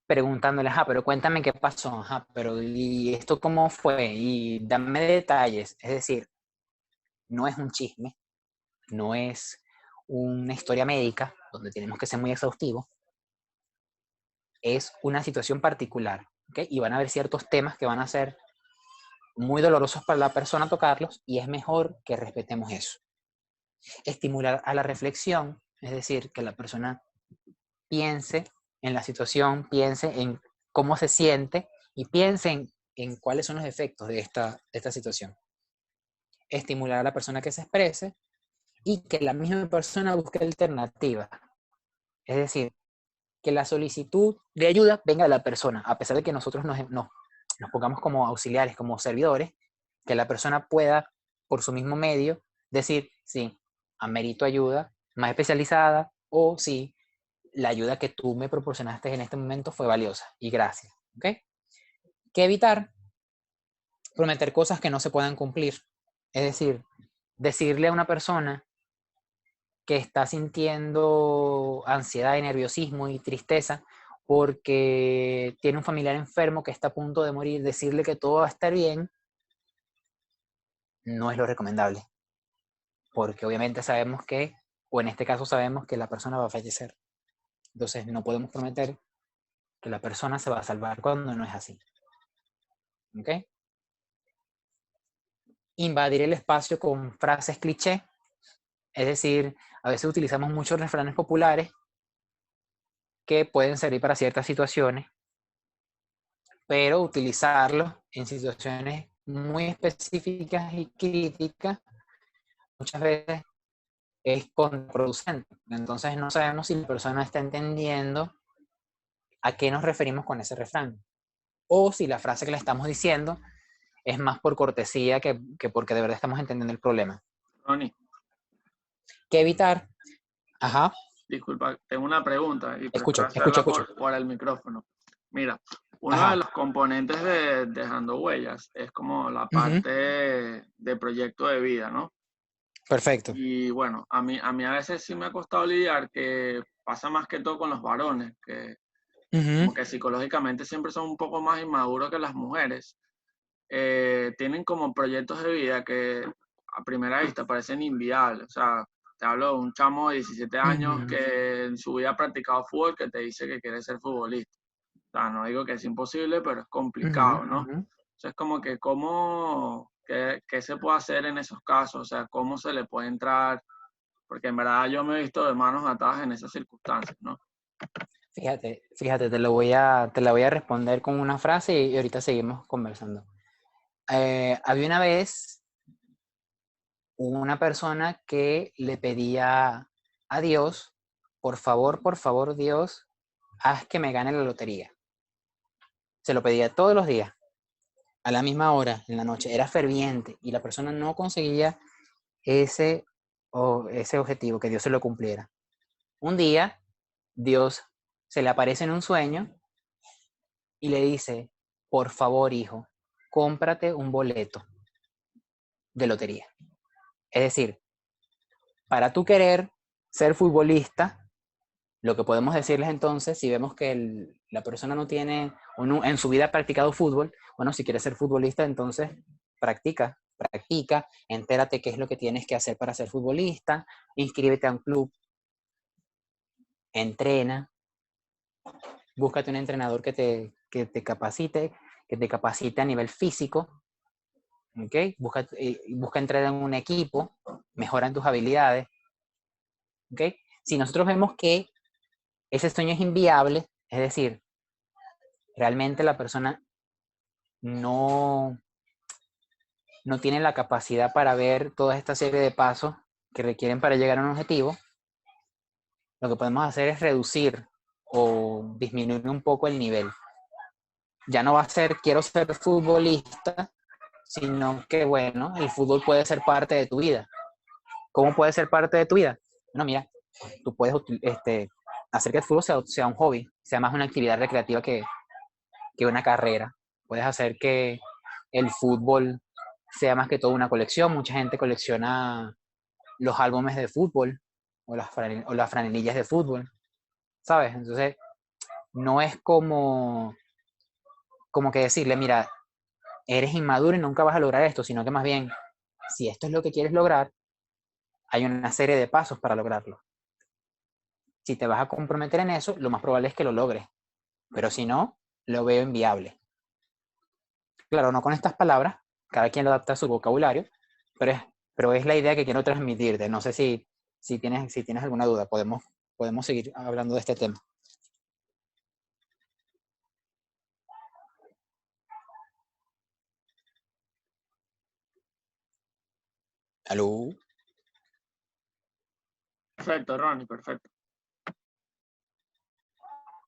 preguntándoles, pero cuéntame qué pasó, pero ¿y esto cómo fue? Y dame detalles. Es decir, no es un chisme, no es una historia médica donde tenemos que ser muy exhaustivos. Es una situación particular, ¿ok? Y van a haber ciertos temas que van a ser muy dolorosos para la persona tocarlos y es mejor que respetemos eso. Estimular a la reflexión, es decir, que la persona piense en la situación, piense en cómo se siente y piense en cuáles son los efectos de esta situación. Estimular a la persona que se exprese y que la misma persona busque alternativas. Es decir, que la solicitud de ayuda venga de la persona, a pesar de que nosotros nos pongamos como auxiliares, como servidores, que la persona pueda, por su mismo medio, decir, sí, amerito ayuda más especializada o sí, la ayuda que tú me proporcionaste en este momento fue valiosa y gracias. ¿Ok? ¿Qué evitar? Prometer cosas que no se puedan cumplir. Es decir, decirle a una persona que está sintiendo ansiedad y nerviosismo y tristeza porque tiene un familiar enfermo que está a punto de morir, decirle que todo va a estar bien, no es lo recomendable. Porque obviamente sabemos que, o en este caso sabemos que la persona va a fallecer. Entonces no podemos prometer que la persona se va a salvar cuando no es así. ¿Ok? Invadir el espacio con frases cliché. Es decir, a veces utilizamos muchos refranes populares que pueden servir para ciertas situaciones, pero utilizarlos en situaciones muy específicas y críticas muchas veces es contraproducente. Entonces no sabemos si la persona está entendiendo a qué nos referimos con ese refrán. O si la frase que le estamos diciendo es más por cortesía que porque de verdad estamos entendiendo el problema. Ronnie, ¿Qué evitar? Ajá. disculpa, tengo una pregunta y Escucho. prefiero hacerla por el micrófono. Mira, uno de los componentes de Dejando Huellas es como la parte de proyecto de vida, ¿no? Perfecto. Y bueno, a mí a veces sí me ha costado lidiar, que pasa más que todo con los varones, que como que psicológicamente siempre son un poco más inmaduros que las mujeres. Tienen como proyectos de vida que a primera vista parecen inviables. O sea, te hablo de un chamo de 17 años que en su vida ha practicado fútbol, que te dice que quiere ser futbolista. O sea, no digo que es imposible, pero es complicado, ¿no? Entonces, como que ¿qué se puede hacer en esos casos? O sea, ¿cómo se le puede entrar? Porque en verdad yo me he visto de manos atadas en esas circunstancias, ¿no? Fíjate, te la voy a responder con una frase y ahorita seguimos conversando. Había una vez una persona que le pedía a Dios, por favor, Dios, haz que me gane la lotería. Se lo pedía todos los días, a la misma hora, en la noche. Era ferviente y la persona no conseguía ese objetivo, que Dios se lo cumpliera. Un día, Dios se le aparece en un sueño y le dice, por favor, hijo, cómprate un boleto de lotería. Es decir, para tú querer ser futbolista, lo que podemos decirles entonces, si vemos que la persona no tiene o no, en su vida ha practicado fútbol, bueno, si quieres ser futbolista, entonces practica, entérate qué es lo que tienes que hacer para ser futbolista, inscríbete a un club, entrena, búscate un entrenador que te capacite a nivel físico, ¿ok? Busca entrar en un equipo, mejora en tus habilidades, ¿ok? Si nosotros vemos que ese sueño es inviable, es decir, realmente la persona no tiene la capacidad para ver toda esta serie de pasos que requieren para llegar a un objetivo, lo que podemos hacer es reducir o disminuir un poco el nivel. Ya no va a ser quiero ser futbolista, sino que, bueno, el fútbol puede ser parte de tu vida. ¿Cómo puede ser parte de tu vida? Bueno, mira, tú puedes hacer que el fútbol sea un hobby, sea más una actividad recreativa que una carrera. Puedes hacer que el fútbol sea más que todo una colección. Mucha gente colecciona los álbumes de fútbol o las franelillas de fútbol, ¿sabes? Entonces, no es como que decirle, mira, eres inmaduro y nunca vas a lograr esto, sino que más bien, si esto es lo que quieres lograr, hay una serie de pasos para lograrlo. Si te vas a comprometer en eso, lo más probable es que lo logres, pero si no, lo veo inviable. Claro, no con estas palabras, cada quien lo adapta a su vocabulario, pero es la idea que quiero transmitirte. No sé si tienes alguna duda, podemos seguir hablando de este tema. ¿Aló? Perfecto, Ronnie, perfecto.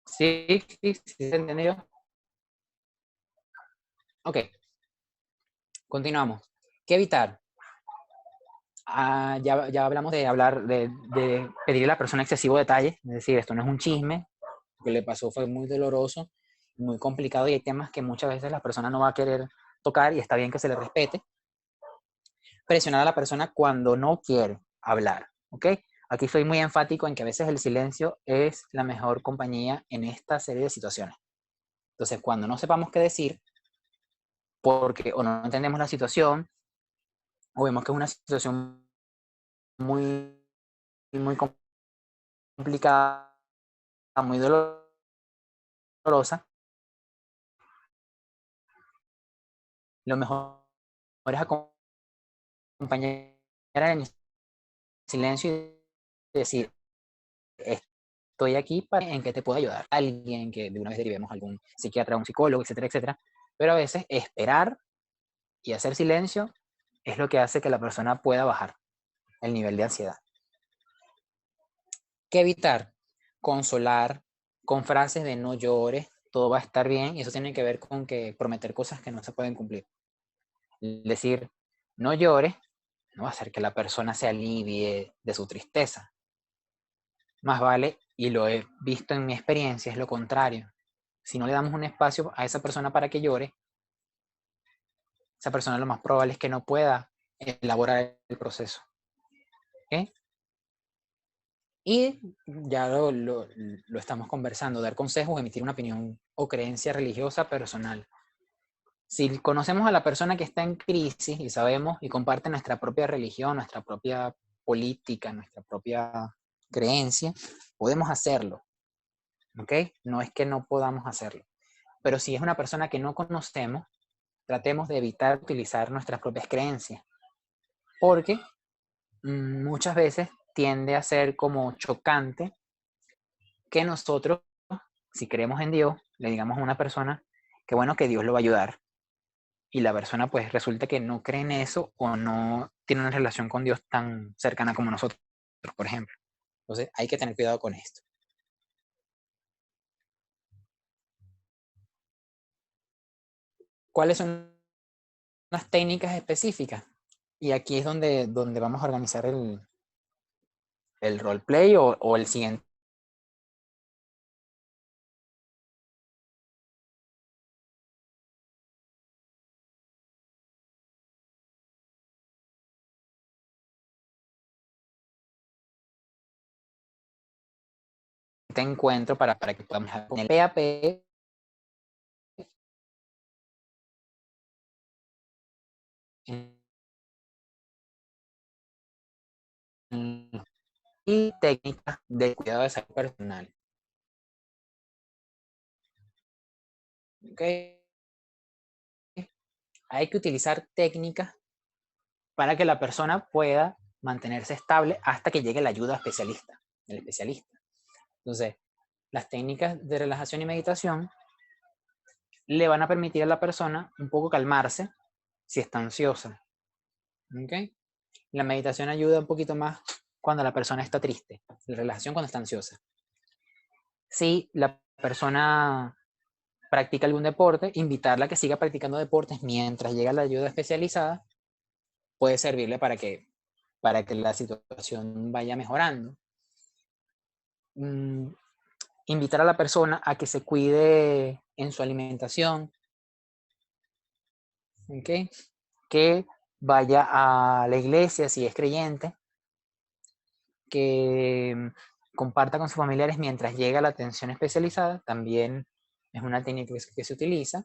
Sí, ¿se entendió? Ok, continuamos. ¿Qué evitar? Ya hablamos de pedirle a la persona excesivo detalle, es decir, esto no es un chisme, lo que le pasó fue muy doloroso, muy complicado y hay temas que muchas veces la persona no va a querer tocar y está bien que se le respete. Presionar a la persona cuando no quiere hablar, ¿ok? Aquí soy muy enfático en que a veces el silencio es la mejor compañía en esta serie de situaciones. Entonces, cuando no sepamos qué decir, porque o no entendemos la situación, o vemos que es una situación muy, muy complicada, muy dolorosa, lo mejor es acompañar en silencio y decir, estoy aquí en que te puedo ayudar. Alguien que de una vez derivemos a algún psiquiatra, un psicólogo, etcétera, etcétera. Pero a veces esperar y hacer silencio es lo que hace que la persona pueda bajar el nivel de ansiedad. ¿Qué evitar? Consolar con frases de no llores, todo va a estar bien, y eso tiene que ver con que prometer cosas que no se pueden cumplir. Decir, no llores, no va a hacer que la persona se alivie de su tristeza. Más vale, y lo he visto en mi experiencia, es lo contrario. Si no le damos un espacio a esa persona para que llore, esa persona lo más probable es que no pueda elaborar el proceso. ¿Ok? Y ya lo estamos conversando, dar consejos, emitir una opinión o creencia religiosa personal. Si conocemos a la persona que está en crisis y sabemos y comparte nuestra propia religión, nuestra propia política, nuestra propia creencia, podemos hacerlo. ¿Ok? No es que no podamos hacerlo. Pero si es una persona que no conocemos, tratemos de evitar utilizar nuestras propias creencias. Porque muchas veces tiende a ser como chocante que nosotros, si creemos en Dios, le digamos a una persona que bueno, que Dios lo va a ayudar. Y la persona pues resulta que no cree en eso o no tiene una relación con Dios tan cercana como nosotros, por ejemplo. Entonces hay que tener cuidado con esto. ¿Cuáles son las técnicas específicas? Y aquí es donde vamos a organizar el roleplay o el siguiente encuentro para que podamos con el PAP y técnicas de cuidado de salud personal. ¿Okay? Hay que utilizar técnicas para que la persona pueda mantenerse estable hasta que llegue la ayuda especialista, el especialista. Entonces, las técnicas de relajación y meditación le van a permitir a la persona un poco calmarse si está ansiosa. ¿Okay? La meditación ayuda un poquito más cuando la persona está triste, la relajación cuando está ansiosa. Si la persona practica algún deporte, invitarla a que siga practicando deportes mientras llega la ayuda especializada puede servirle para que la situación vaya mejorando. Invitar a la persona a que se cuide en su alimentación, ¿okay? Que vaya a la iglesia si es creyente, que comparta con sus familiares mientras llega la atención especializada, también es una técnica que se utiliza.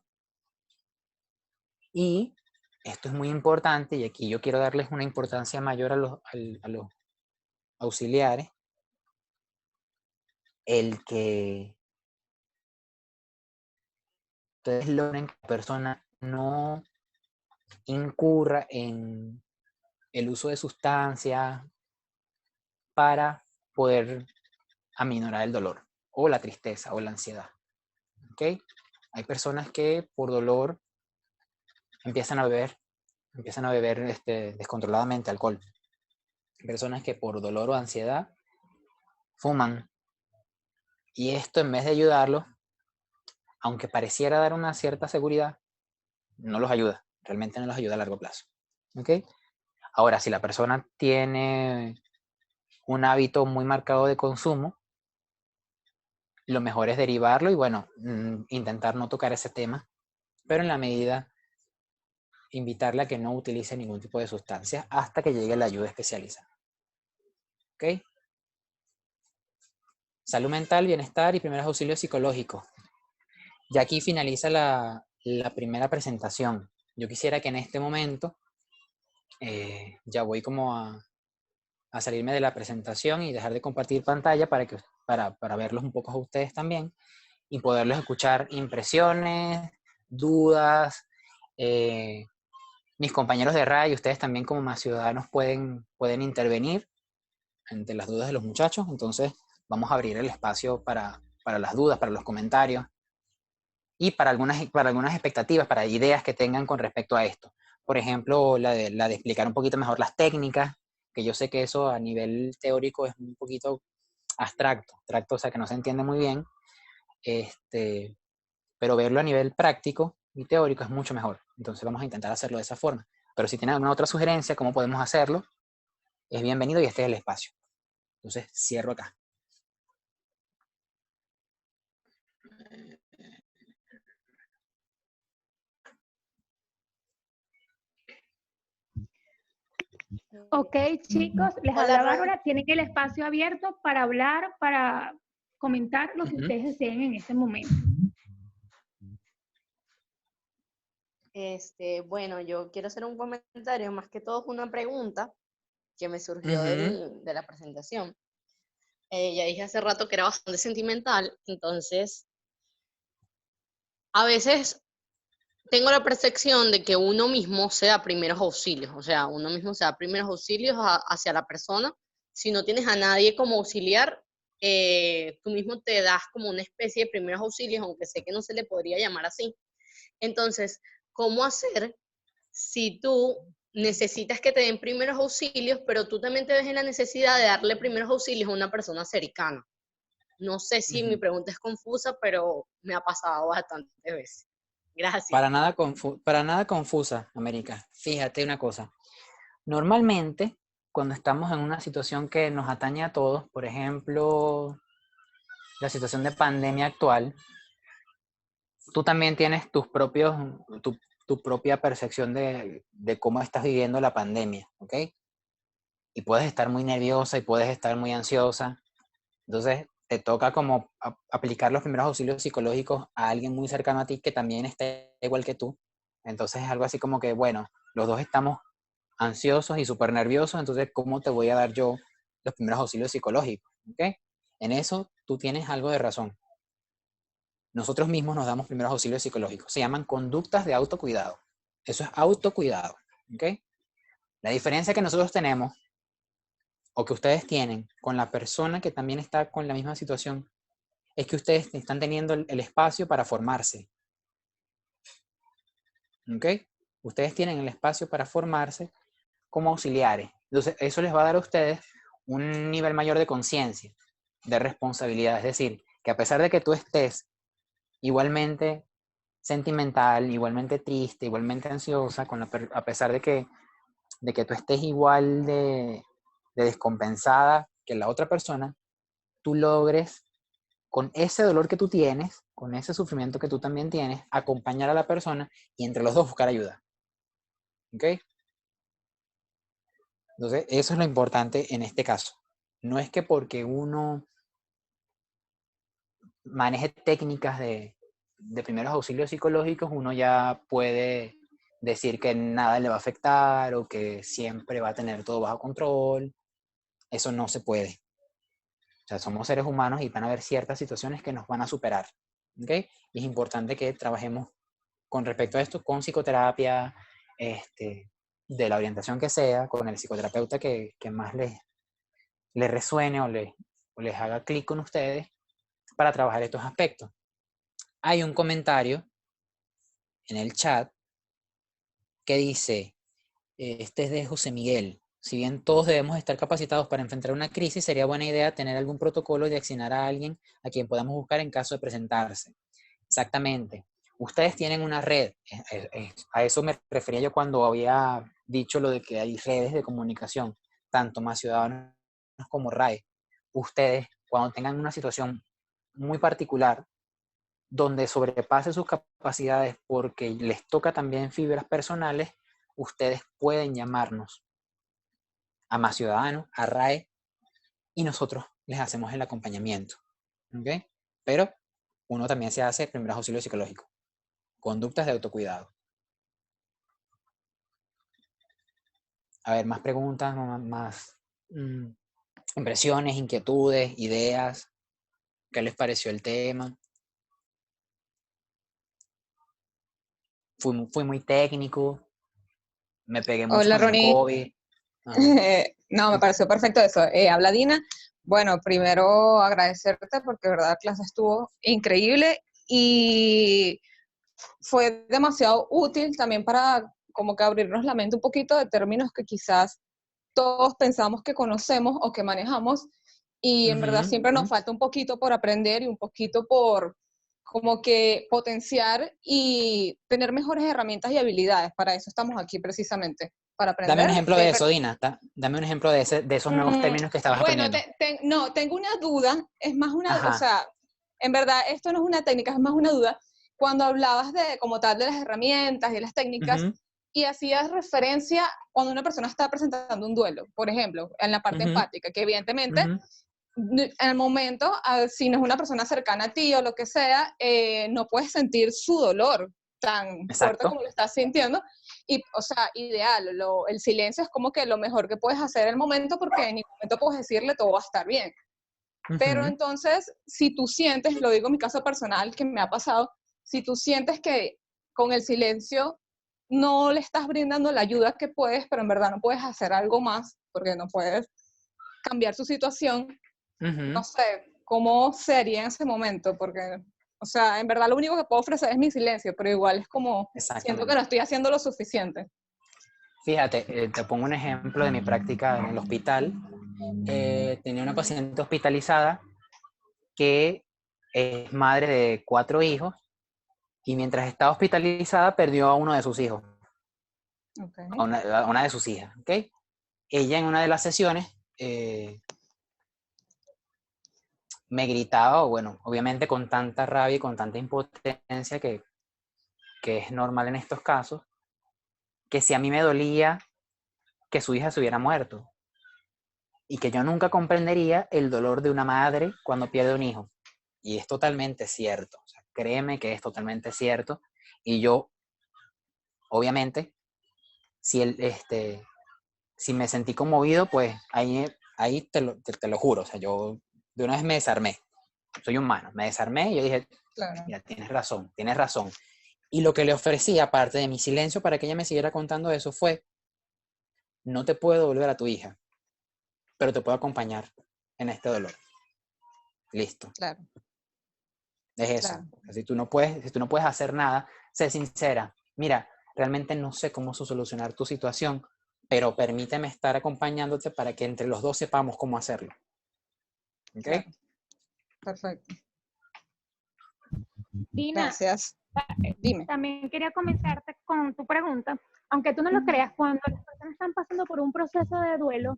Y esto es muy importante, y aquí yo quiero darles una importancia mayor a los auxiliares, el que ustedes logren que la persona no incurra en el uso de sustancias para poder aminorar el dolor o la tristeza o la ansiedad. ¿Okay? Hay personas que por dolor empiezan a beber descontroladamente alcohol. Hay personas que por dolor o ansiedad fuman. Y esto, en vez de ayudarlos, aunque pareciera dar una cierta seguridad, no los ayuda. Realmente no los ayuda a largo plazo. ¿Okay? Ahora, si la persona tiene un hábito muy marcado de consumo, lo mejor es derivarlo y bueno, intentar no tocar ese tema, pero en la medida invitarle a que no utilice ningún tipo de sustancia hasta que llegue la ayuda especializada. ¿Ok? Salud mental, bienestar y primeros auxilios psicológicos. Ya aquí finaliza la primera presentación. Yo quisiera que en este momento ya voy como a salirme de la presentación y dejar de compartir pantalla para verlos un poco a ustedes también y poderlos escuchar impresiones, dudas. Mis compañeros de RAI y ustedes también como más ciudadanos pueden intervenir ante las dudas de los muchachos. Entonces vamos a abrir el espacio para las dudas, para los comentarios y para algunas expectativas, para ideas que tengan con respecto a esto. Por ejemplo, la de explicar un poquito mejor las técnicas, que yo sé que eso a nivel teórico es un poquito abstracto, o sea que no se entiende muy bien, pero verlo a nivel práctico y teórico es mucho mejor. Entonces vamos a intentar hacerlo de esa forma. Pero si tienen alguna otra sugerencia, cómo podemos hacerlo, es bienvenido y este es el espacio. Entonces cierro acá. Ok, chicos, les Hola, habla Ronnie. Bárbara. Tienen el espacio abierto para hablar, para comentar lo que Ujú. ustedes deseen en este momento. Bueno, yo quiero hacer un comentario, más que todo es una pregunta que me surgió Ujú. de la presentación. Ya dije hace rato que era bastante sentimental, entonces a veces tengo la percepción de que uno mismo se da primeros auxilios, o sea, uno mismo se da primeros auxilios hacia la persona. Si no tienes a nadie como auxiliar, tú mismo te das como una especie de primeros auxilios, aunque sé que no se le podría llamar así. Entonces, ¿cómo hacer si tú necesitas que te den primeros auxilios, pero tú también te ves en la necesidad de darle primeros auxilios a una persona cercana? No sé si mi Ujú. pregunta es confusa, pero me ha pasado bastantes veces. Gracias. Para nada confusa, América. Fíjate una cosa. Normalmente, cuando estamos en una situación que nos atañe a todos, por ejemplo, la situación de pandemia actual, tú también tienes tu propia percepción de cómo estás viviendo la pandemia, ¿ok? Y puedes estar muy nerviosa y puedes estar muy ansiosa. Entonces, te toca como aplicar los primeros auxilios psicológicos a alguien muy cercano a ti que también está igual que tú. Entonces, es algo así como que, bueno, los dos estamos ansiosos y súper nerviosos, entonces, ¿cómo te voy a dar yo los primeros auxilios psicológicos? ¿Ok? En eso tú tienes algo de razón. Nosotros mismos nos damos primeros auxilios psicológicos. Se llaman conductas de autocuidado. Eso es autocuidado. ¿Ok? La diferencia que nosotros tenemos o que ustedes tienen con la persona que también está con la misma situación es que ustedes están teniendo el espacio para formarse. ¿Ok? Ustedes tienen el espacio para formarse como auxiliares. Entonces, eso les va a dar a ustedes un nivel mayor de conciencia, de responsabilidad. Es decir, que a pesar de que tú estés igualmente sentimental, igualmente triste, igualmente ansiosa, a pesar de que tú estés igual de descompensada que la otra persona, tú logres con ese dolor que tú tienes, con ese sufrimiento que tú también tienes, acompañar a la persona y entre los dos buscar ayuda. ¿Ok? Entonces, eso es lo importante en este caso. No es que porque uno maneje técnicas de primeros auxilios psicológicos, uno ya puede decir que nada le va a afectar o que siempre va a tener todo bajo control. Eso no se puede. O sea, somos seres humanos y van a haber ciertas situaciones que nos van a superar. ¿Ok? Y es importante que trabajemos con respecto a esto con psicoterapia, de la orientación que sea, con el psicoterapeuta que más les resuene o les haga clic con ustedes para trabajar estos aspectos. Hay un comentario en el chat que dice, este es de José Miguel, si bien todos debemos estar capacitados para enfrentar una crisis, sería buena idea tener algún protocolo de accionar a alguien a quien podamos buscar en caso de presentarse. Exactamente. Ustedes tienen una red. A eso me refería yo cuando había dicho lo de que hay redes de comunicación, tanto Más Ciudadanos como RAE. Ustedes, cuando tengan una situación muy particular, donde sobrepase sus capacidades porque les toca también fibras personales, ustedes pueden llamarnos a Más Ciudadanos, a RAE, y nosotros les hacemos el acompañamiento. ¿Ok? Pero uno también se hace primeros auxilios psicológicos, conductas de autocuidado. A ver, más preguntas, más impresiones, inquietudes, ideas. ¿Qué les pareció el tema? Fui muy técnico, me pegué mucho Hola, con el Ronnie. COVID. Ajá. No, me pareció perfecto eso. Habla Dina. Bueno, primero agradecerte porque, de verdad, la clase estuvo increíble y fue demasiado útil también para como que abrirnos la mente un poquito de términos que quizás todos pensamos que conocemos o que manejamos y en verdad siempre nos falta un poquito por aprender y un poquito por como que potenciar y tener mejores herramientas y habilidades. Para eso estamos aquí precisamente, para aprender. Dame un ejemplo de eso, Dina. Dame un ejemplo de esos nuevos términos que estabas Bueno, aprendiendo. no, tengo una duda, es más una, Ajá. o sea, en verdad esto no es una técnica, es más una duda. Cuando hablabas de como tal de las herramientas y las técnicas, y hacías referencia cuando una persona está presentando un duelo, por ejemplo, en la parte Ujú. empática, que evidentemente Ujú. en el momento, si no es una persona cercana a ti o lo que sea, no puedes sentir su dolor tan fuerte Exacto. como lo estás sintiendo. Y, o sea, ideal, el silencio es como que lo mejor que puedes hacer en el momento, porque en ningún momento puedes decirle todo va a estar bien. Pero Ujú. entonces, si tú sientes, lo digo en mi caso personal, que me ha pasado, si tú sientes que con el silencio no le estás brindando la ayuda que puedes, pero en verdad no puedes hacer algo más, porque no puedes cambiar su situación, Ujú. no sé, ¿cómo sería en ese momento? Porque, o sea, en verdad lo único que puedo ofrecer es mi silencio, pero igual es como, siento que Exactamente. no estoy haciendo lo suficiente. Fíjate, te pongo un ejemplo de mi práctica en el hospital. Tenía una paciente hospitalizada que es madre de 4 hijos y mientras estaba hospitalizada perdió a uno de sus hijos, Okay. a una de sus hijas, ¿ok? Ella en una de las sesiones me gritaba, o bueno, obviamente con tanta rabia y con tanta impotencia que es normal en estos casos, que si a mí me dolía que su hija se hubiera muerto y que yo nunca comprendería el dolor de una madre cuando pierde un hijo. Y es totalmente cierto, o sea, créeme que es totalmente cierto. Y yo, obviamente, si me sentí conmovido, pues ahí te lo juro, o sea, yo de una vez me desarmé. Soy humano, me desarmé y yo dije, Claro. mira, tienes razón, tienes razón. Y lo que le ofrecí, aparte de mi silencio para que ella me siguiera contando eso, fue, no te puedo devolver a tu hija, pero te puedo acompañar en este dolor. Listo. Claro. Es eso. Claro. Si tú no puedes hacer nada, sé sincera. Mira, realmente no sé cómo solucionar tu situación, pero permíteme estar acompañándote para que entre los dos sepamos cómo hacerlo. ¿Ok? Claro. Perfecto. Dina, Gracias. Dime. también quería comentarte con tu pregunta, aunque tú no lo creas, cuando las personas están pasando por un proceso de duelo,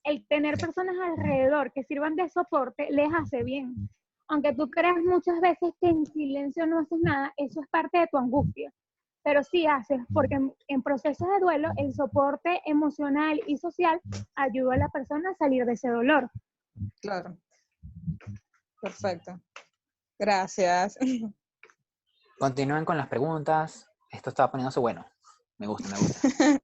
el tener personas alrededor que sirvan de soporte les hace bien. Aunque tú creas muchas veces que en silencio no haces nada, eso es parte de tu angustia. Pero sí haces, porque en procesos de duelo, el soporte emocional y social ayuda a la persona a salir de ese dolor. Claro. Perfecto. Gracias. Continúen con las preguntas. Esto está poniéndose bueno. Me gusta, me gusta.